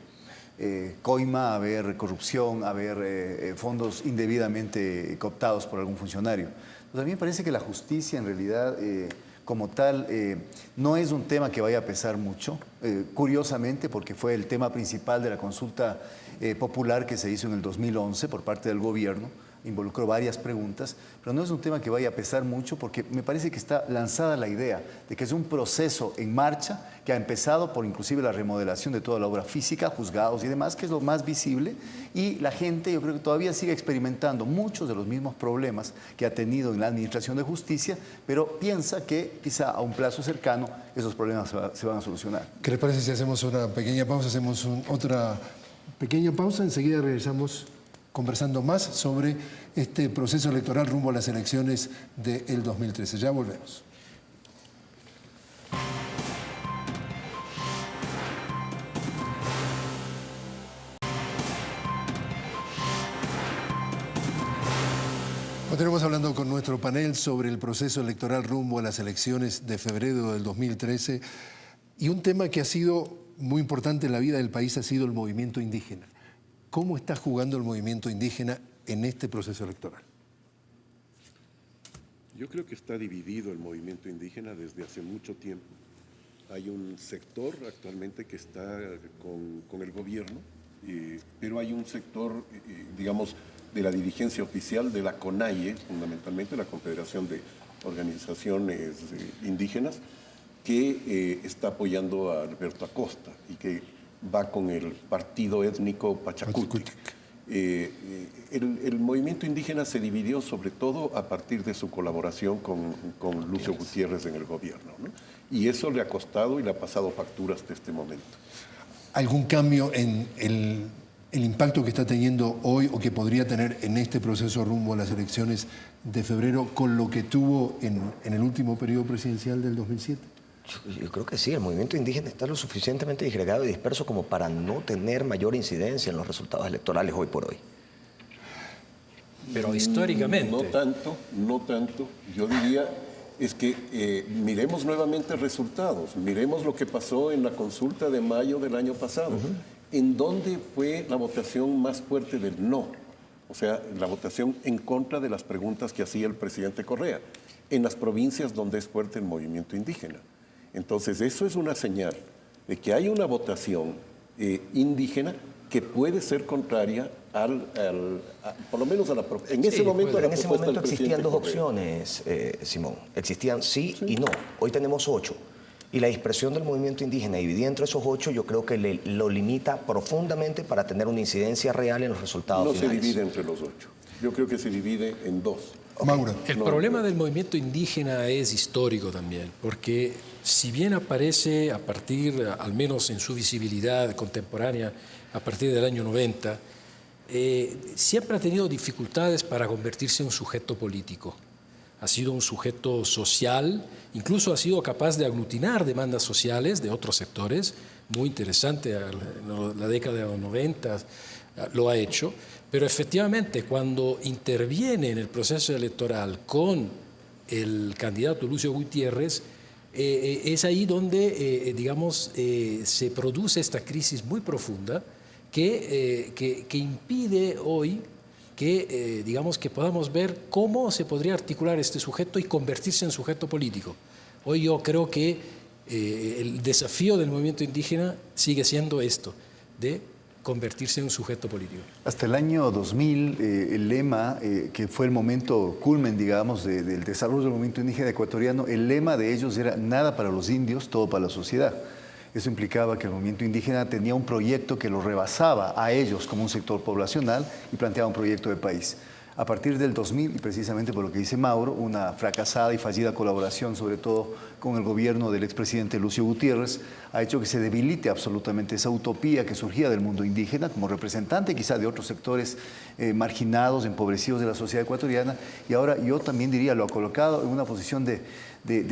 coima, haber corrupción, haber fondos indebidamente cooptados por algún funcionario. Entonces, a mí me parece que la justicia en realidad como tal no es un tema que vaya a pesar mucho, curiosamente porque fue el tema principal de la consulta popular que se hizo en el 2011 por parte del gobierno, involucró varias preguntas, pero no es un tema que vaya a pesar mucho porque me parece que está lanzada la idea de que es un proceso en marcha que ha empezado por inclusive la remodelación de toda la obra física, juzgados y demás, que es lo más visible, y la gente yo creo que todavía sigue experimentando muchos de los mismos problemas que ha tenido en la administración de justicia, pero piensa que quizá a un plazo cercano esos problemas se van a solucionar. ¿Qué les parece si hacemos una pequeña pausa? Hacemos otra pequeña pausa, enseguida regresamos conversando más sobre este proceso electoral rumbo a las elecciones del 2013. Ya volvemos. Continuamos hablando con nuestro panel sobre el proceso electoral rumbo a las elecciones de febrero del 2013 y un tema que ha sido muy importante en la vida del país ha sido el movimiento indígena. ¿Cómo está jugando el movimiento indígena en este proceso electoral? Yo creo que está dividido el movimiento indígena desde hace mucho tiempo. Hay un sector actualmente que está con el gobierno, pero hay un sector, digamos, de la dirigencia oficial de la CONAIE, fundamentalmente la Confederación de Organizaciones Indígenas, que está apoyando a Alberto Acosta y que va con el partido étnico Pachacutic. El movimiento indígena se dividió sobre todo a partir de su colaboración con Lucio Gutiérrez en el gobierno, ¿no? Y eso le ha costado y le ha pasado facturas hasta este momento. ¿Algún cambio en el impacto que está teniendo hoy o que podría tener en este proceso rumbo a las elecciones de febrero con lo que tuvo en el último periodo presidencial del 2007? Yo creo que sí, el movimiento indígena está lo suficientemente disgregado y disperso como para no tener mayor incidencia en los resultados electorales hoy por hoy. Pero históricamente... No tanto. Yo diría es que miremos nuevamente resultados, miremos lo que pasó en la consulta de mayo del año pasado, en donde fue la votación más fuerte del no, o sea, la votación en contra de las preguntas que hacía el presidente Correa, en las provincias donde es fuerte el movimiento indígena. Entonces, eso es una señal de que hay una votación indígena que puede ser contraria por lo menos a la propuesta. En ese momento existían dos opciones, Simón. Existían sí y no. Hoy tenemos 8. Y la dispersión del movimiento indígena dividida entre esos 8 yo creo que lo limita profundamente para tener una incidencia real en los resultados finales. No se divide entre los 8. Yo creo que se divide en 2. Mauro. El problema del movimiento indígena es histórico también, porque si bien aparece a partir, al menos en su visibilidad contemporánea, a partir del año 90, siempre ha tenido dificultades para convertirse en un sujeto político. Ha sido un sujeto social, incluso ha sido capaz de aglutinar demandas sociales de otros sectores, muy interesante, en la década de los 90 lo ha hecho, pero efectivamente cuando interviene en el proceso electoral con el candidato Lucio Gutiérrez, es ahí donde, digamos, se produce esta crisis muy profunda que impide hoy que, digamos, que podamos ver cómo se podría articular este sujeto y convertirse en sujeto político. Hoy yo creo que el desafío del movimiento indígena sigue siendo esto, de convertirse en un sujeto político. Hasta el año 2000, el lema, que fue el momento culmen, digamos, del desarrollo del movimiento indígena ecuatoriano, el lema de ellos era nada para los indios, todo para la sociedad. Eso implicaba que el movimiento indígena tenía un proyecto que lo rebasaba a ellos como un sector poblacional y planteaba un proyecto de país. A partir del 2000, y precisamente por lo que dice Mauro, una fracasada y fallida colaboración, sobre todo con el gobierno del expresidente Lucio Gutiérrez, ha hecho que se debilite absolutamente esa utopía que surgía del mundo indígena como representante quizá de otros sectores marginados, empobrecidos de la sociedad ecuatoriana, y ahora yo también diría, lo ha colocado en una posición de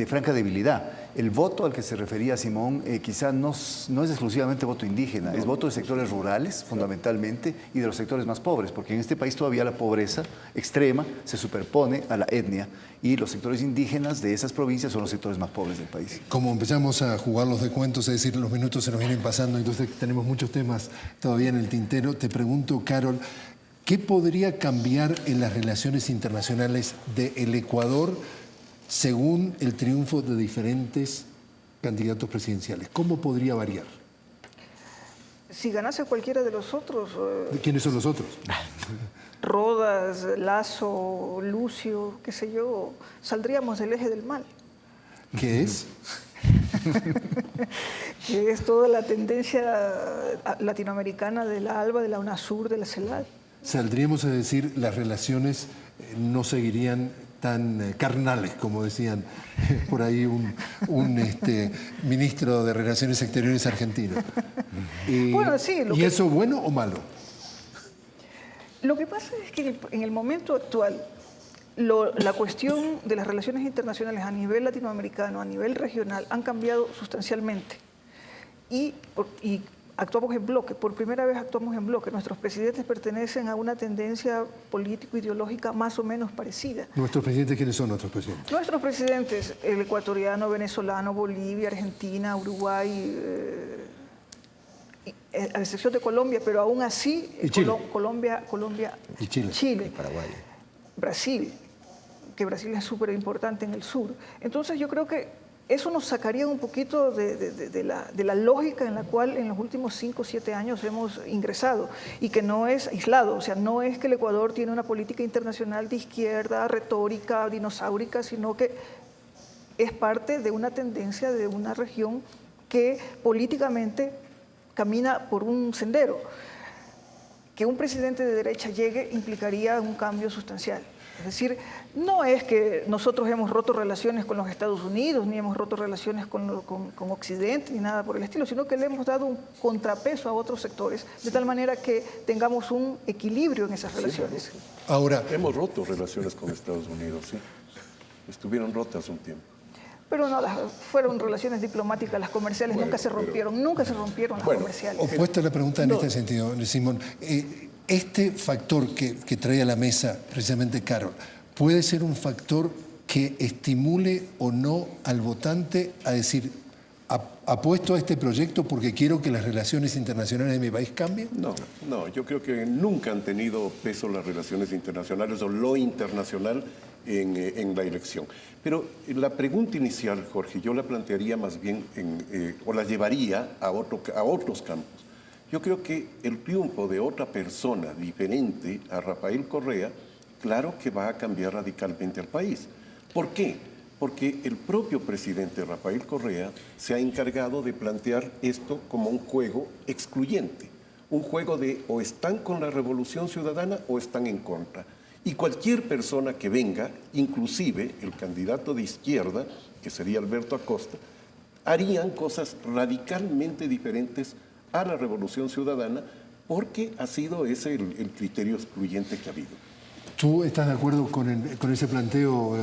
franca debilidad. El voto al que se refería Simón quizá no es exclusivamente voto indígena, es voto de sectores rurales fundamentalmente y de los sectores más pobres, porque en este país todavía la pobreza extrema se superpone a la etnia y los sectores indígenas de esas provincias son los sectores más pobres del país. Como empezamos a jugar los descuentos, es decir, los minutos se nos vienen pasando, entonces tenemos muchos temas todavía en el tintero, te pregunto, Carol, ¿qué podría cambiar en las relaciones internacionales del Ecuador según el triunfo de diferentes candidatos presidenciales? ¿Cómo podría variar? Si ganase cualquiera de los otros... ¿Quiénes son los otros? Rodas, Lazo, Lucio, qué sé yo, saldríamos del eje del mal. ¿Qué es? Que es toda la tendencia latinoamericana de la ALBA, de la UNASUR, de la CELAC. Saldríamos a decir, las relaciones no seguirían tan carnales, como decían por ahí un ministro de Relaciones Exteriores argentino. Bueno, sí, ¿Y eso bueno o malo? Lo que pasa es que en el momento actual, la cuestión de las relaciones internacionales a nivel latinoamericano, a nivel regional, han cambiado sustancialmente. Y actuamos en bloque, por primera vez actuamos en bloque. Nuestros presidentes pertenecen a una tendencia político-ideológica más o menos parecida. ¿Nuestros presidentes quiénes son nuestros presidentes? Nuestros presidentes, el ecuatoriano, venezolano, Bolivia, Argentina, Uruguay, a excepción de Colombia, pero aún así, Colombia y Chile, Paraguay, Brasil, que Brasil es súper importante en el sur. Entonces yo creo que eso nos sacaría un poquito de la lógica en la cual en los últimos 5 o 7 años hemos ingresado y que no es aislado. O sea, no es que el Ecuador tiene una política internacional de izquierda, retórica, dinosaurica, sino que es parte de una tendencia de una región que políticamente camina por un sendero. Que un presidente de derecha llegue implicaría un cambio sustancial. Es decir, no es que nosotros hemos roto relaciones con los Estados Unidos, ni hemos roto relaciones con Occidente, ni nada por el estilo, sino que le hemos dado un contrapeso a otros sectores, de tal manera que tengamos un equilibrio en esas relaciones. Ahora, hemos roto relaciones con Estados Unidos, sí. Estuvieron rotas un tiempo. Pero no, fueron relaciones diplomáticas, las comerciales nunca se rompieron las comerciales. Opuesta a la pregunta en este sentido, Simón, este factor que trae a la mesa precisamente Carol, ¿puede ser un factor que estimule o no al votante a decir, apuesto a este proyecto porque quiero que las relaciones internacionales de mi país cambien? No, yo creo que nunca han tenido peso las relaciones internacionales o lo internacional en la elección. Pero la pregunta inicial, Jorge, yo la plantearía más bien, o la llevaría a otros campos. Yo creo que el triunfo de otra persona diferente a Rafael Correa, claro que va a cambiar radicalmente al país. ¿Por qué? Porque el propio presidente Rafael Correa se ha encargado de plantear esto como un juego excluyente, un juego de o están con la revolución ciudadana o están en contra. Y cualquier persona que venga, inclusive el candidato de izquierda, que sería Alberto Acosta, harían cosas radicalmente diferentes a la revolución ciudadana porque ha sido ese el criterio excluyente que ha habido. ¿Tú estás de acuerdo con ese planteo?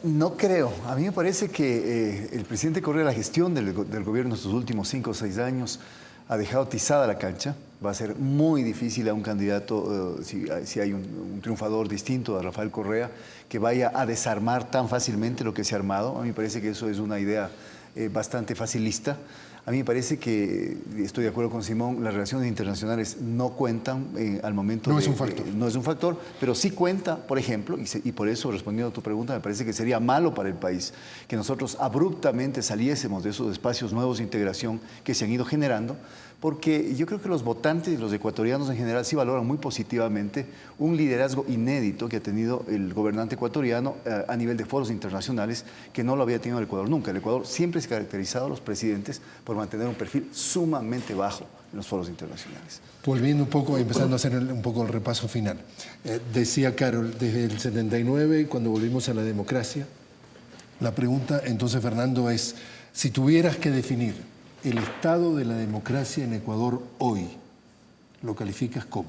No creo. A mí me parece que el presidente Correa, la gestión del gobierno en estos últimos 5 o 6 años, ha dejado tizada la cancha. Va a ser muy difícil a un candidato, si hay un triunfador distinto a Rafael Correa, que vaya a desarmar tan fácilmente lo que se ha armado. A mí me parece que eso es una idea bastante facilista. A mí me parece que, estoy de acuerdo con Simón, las relaciones internacionales no cuentan al momento. No es un factor. No es un factor, pero sí cuenta, por ejemplo, y por eso, respondiendo a tu pregunta, me parece que sería malo para el país que nosotros abruptamente saliésemos de esos espacios nuevos de integración que se han ido generando, porque yo creo que los votantes y los ecuatorianos en general sí valoran muy positivamente un liderazgo inédito que ha tenido el gobernante ecuatoriano a nivel de foros internacionales, que no lo había tenido el Ecuador nunca. El Ecuador siempre se ha caracterizado a los presidentes por mantener un perfil sumamente bajo en los foros internacionales. Volviendo un poco, empezando a hacer un poco el repaso final. Decía Carol, desde el 79, cuando volvimos a la democracia, la pregunta entonces, Fernando, es, si tuvieras que definir el estado de la democracia en Ecuador hoy, ¿lo calificas cómo?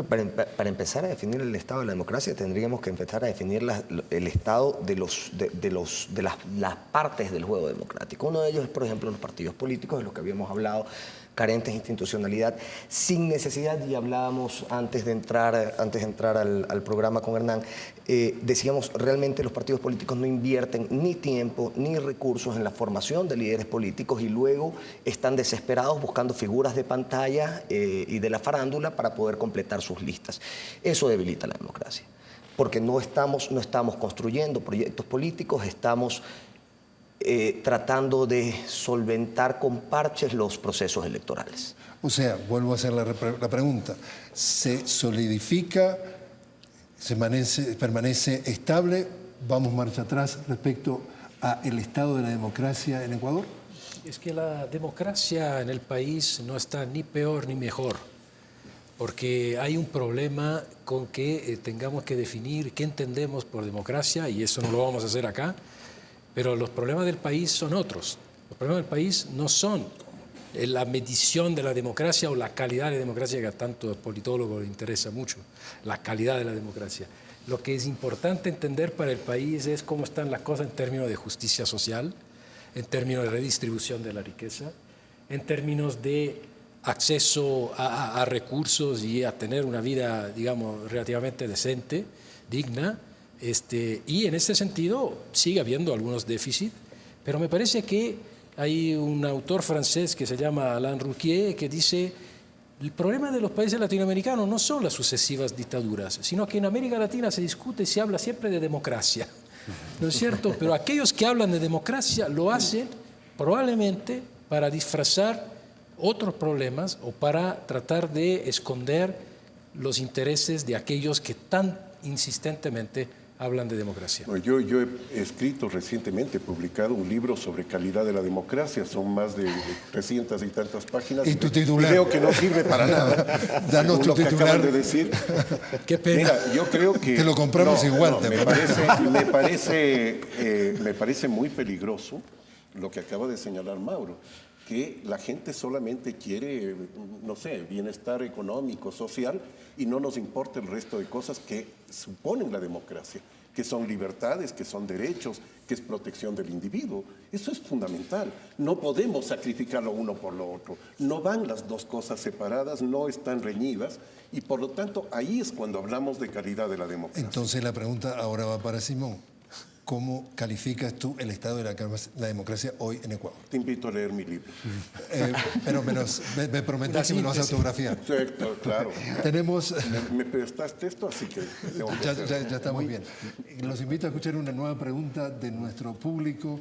Para empezar a definir el estado de la democracia tendríamos que empezar a definir el estado de las partes del juego democrático. Uno de ellos es, por ejemplo, los partidos políticos, de los que habíamos hablado, carentes de institucionalidad, sin necesidad, y hablábamos antes de entrar al programa con Hernán, decíamos, realmente los partidos políticos no invierten ni tiempo ni recursos en la formación de líderes políticos y luego están desesperados buscando figuras de pantalla y de la farándula para poder completar sus listas. Eso debilita la democracia, porque no estamos construyendo proyectos políticos, estamos tratando de solventar con parches los procesos electorales. O sea, vuelvo a hacer la pregunta, ¿se solidifica, permanece estable, vamos marcha atrás respecto al estado de la democracia en Ecuador? Es que la democracia en el país no está ni peor ni mejor, porque hay un problema con que tengamos que definir qué entendemos por democracia, y eso no lo vamos a hacer acá. Pero los problemas del país son otros. Los problemas del país no son la medición de la democracia o la calidad de la democracia, que a tantos politólogos les interesa mucho, la calidad de la democracia. Lo que es importante entender para el país es cómo están las cosas en términos de justicia social, en términos de redistribución de la riqueza, en términos de acceso a recursos y a tener una vida, digamos, relativamente decente, digna. Y en este sentido sigue habiendo algunos déficits, pero me parece que hay un autor francés que se llama Alain Rouquier que dice: el problema de los países latinoamericanos no son las sucesivas dictaduras, sino que en América Latina se discute y se habla siempre de democracia, ¿no es cierto? Pero aquellos que hablan de democracia lo hacen probablemente para disfrazar otros problemas o para tratar de esconder los intereses de aquellos que tan insistentemente hablan de democracia. Yo he escrito recientemente, he publicado un libro sobre calidad de la democracia, son más de 300 y tantas páginas. ¿Y tu titular? Creo que no sirve para nada. Danos tu lo que titular. acaban de decir. Qué pena. Mira, yo creo que... Te lo compramos igual. Me parece muy peligroso lo que acaba de señalar Mauro, que la gente solamente quiere, no sé, bienestar económico, social, y no nos importa el resto de cosas que suponen la democracia, que son libertades, que son derechos, que es protección del individuo. Eso es fundamental. No podemos sacrificar lo uno por lo otro. No van las dos cosas separadas, no están reñidas, y por lo tanto ahí es cuando hablamos de calidad de la democracia. Entonces la pregunta ahora va para Simón. ¿Cómo calificas tú el estado de la democracia hoy en Ecuador? Te invito a leer mi libro. Pero me prometes que me lo vas a autografiar. Sí, claro. Tenemos... Me prestaste esto, así que... Ya está muy bien. Los invito a escuchar una nueva pregunta de nuestro público.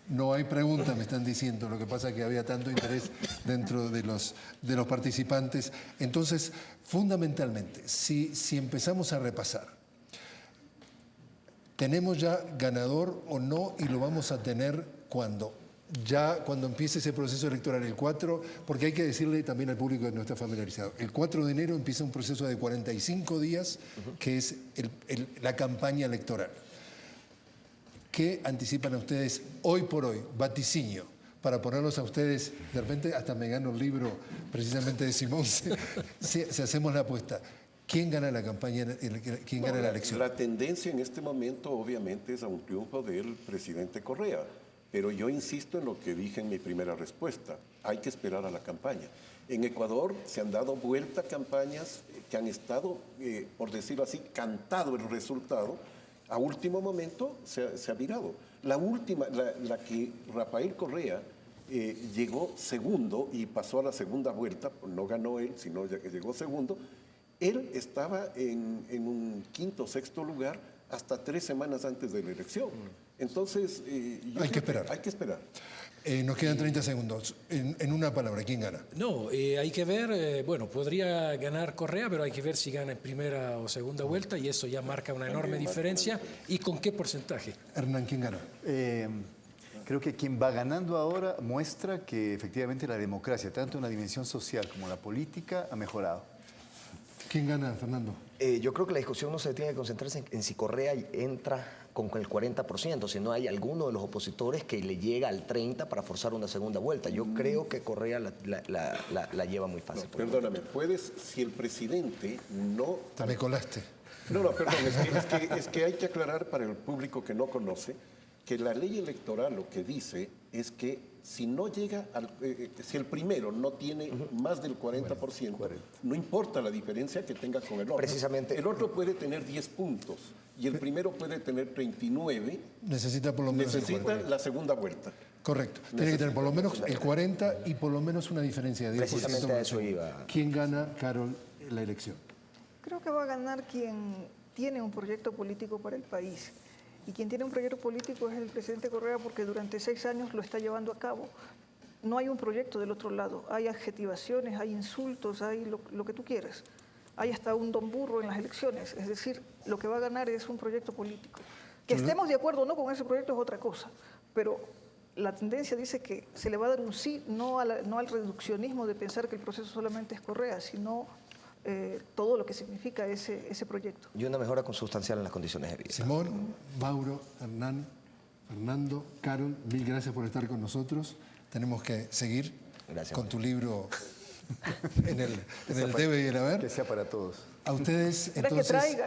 No hay pregunta, me están diciendo. Lo que pasa es que había tanto interés dentro de los participantes. Entonces, fundamentalmente, si empezamos a repasar, ¿tenemos ya ganador o no? Y lo vamos a tener cuando empiece ese proceso electoral, el 4, porque hay que decirle también al público que no está familiarizado. El 4 de enero empieza un proceso de 45 días, que es la campaña electoral. ¿Qué anticipan a ustedes hoy por hoy? Vaticinio, para ponerlos a ustedes, de repente hasta me gano el libro precisamente de Simón, si hacemos la apuesta. ¿Quién gana la campaña, quién gana la elección? La tendencia en este momento obviamente es a un triunfo del presidente Correa, pero yo insisto en lo que dije en mi primera respuesta, hay que esperar a la campaña. En Ecuador se han dado vuelta campañas que han estado, por decirlo así, cantado el resultado, a último momento se ha virado. La última, la que Rafael Correa llegó segundo y pasó a la segunda vuelta, no ganó él, sino llegó segundo. Él estaba en un quinto o sexto lugar hasta 3 semanas antes de la elección. Entonces, hay que esperar. Hay que esperar. Nos quedan 30 segundos. En una palabra, ¿quién gana? No, hay que ver, bueno, podría ganar Correa, pero hay que ver si gana en primera o segunda vuelta y eso ya marca una enorme diferencia. ¿Y con qué porcentaje? Hernán, ¿quién gana? Creo que quien va ganando ahora muestra que efectivamente la democracia, tanto en la dimensión social como la política, ha mejorado. ¿Quién gana, Fernando? Yo creo que la discusión no se tiene que concentrarse en si Correa entra con el 40%, si no hay alguno de los opositores que le llega al 30% para forzar una segunda vuelta. Yo creo que Correa la lleva muy fácil. No, perdóname, si el presidente no... Me colaste. No, perdón, es que hay que aclarar para el público que no conoce que la ley electoral lo que dice es que si no llega si el primero no tiene más del 40%, no importa la diferencia que tenga con el otro. Precisamente. El otro puede tener 10 puntos y el primero puede tener 39. Necesita por lo menos la segunda vuelta. Correcto. Tiene que tener por lo menos el 40 y por lo menos una diferencia de 10%. Precisamente a eso iba. ¿Quién gana, Carol, la elección? Creo que va a ganar quien tiene un proyecto político para el país. Y quien tiene un proyecto político es el presidente Correa porque durante 6 años lo está llevando a cabo. No hay un proyecto del otro lado. Hay adjetivaciones, hay insultos, hay lo que tú quieras. Hay hasta un don burro en las elecciones. Es decir, lo que va a ganar es un proyecto político. Que estemos de acuerdo o no con ese proyecto es otra cosa. Pero la tendencia dice que se le va a dar un sí, no al reduccionismo de pensar que el proceso solamente es Correa, sino todo lo que significa ese proyecto. Y una mejora consustancial en las condiciones de vida. Simón, Mauro, Hernán, Fernando, Carol, mil gracias por estar con nosotros. Tenemos que seguir con tu libro en el debe y el haber. Que sea para todos. A ustedes, entonces,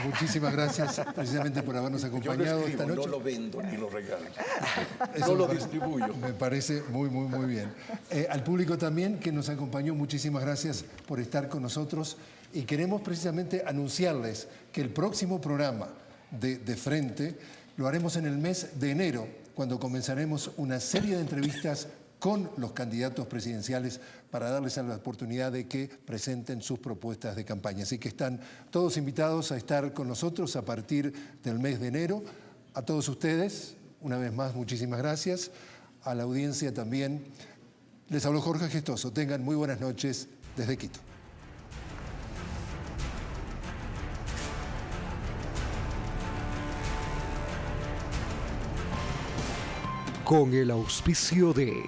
muchísimas gracias precisamente por habernos acompañado esta noche. No lo vendo ni lo regalo. No lo distribuyo. Me parece muy bien. Al público también que nos acompañó, muchísimas gracias por estar con nosotros. Y queremos precisamente anunciarles que el próximo programa de Frente lo haremos en el mes de enero, cuando comenzaremos una serie de entrevistas con los candidatos presidenciales para darles la oportunidad de que presenten sus propuestas de campaña. Así que están todos invitados a estar con nosotros a partir del mes de enero. A todos ustedes, una vez más, muchísimas gracias. A la audiencia también. Les habló Jorge Gestoso. Tengan muy buenas noches desde Quito. Con el auspicio de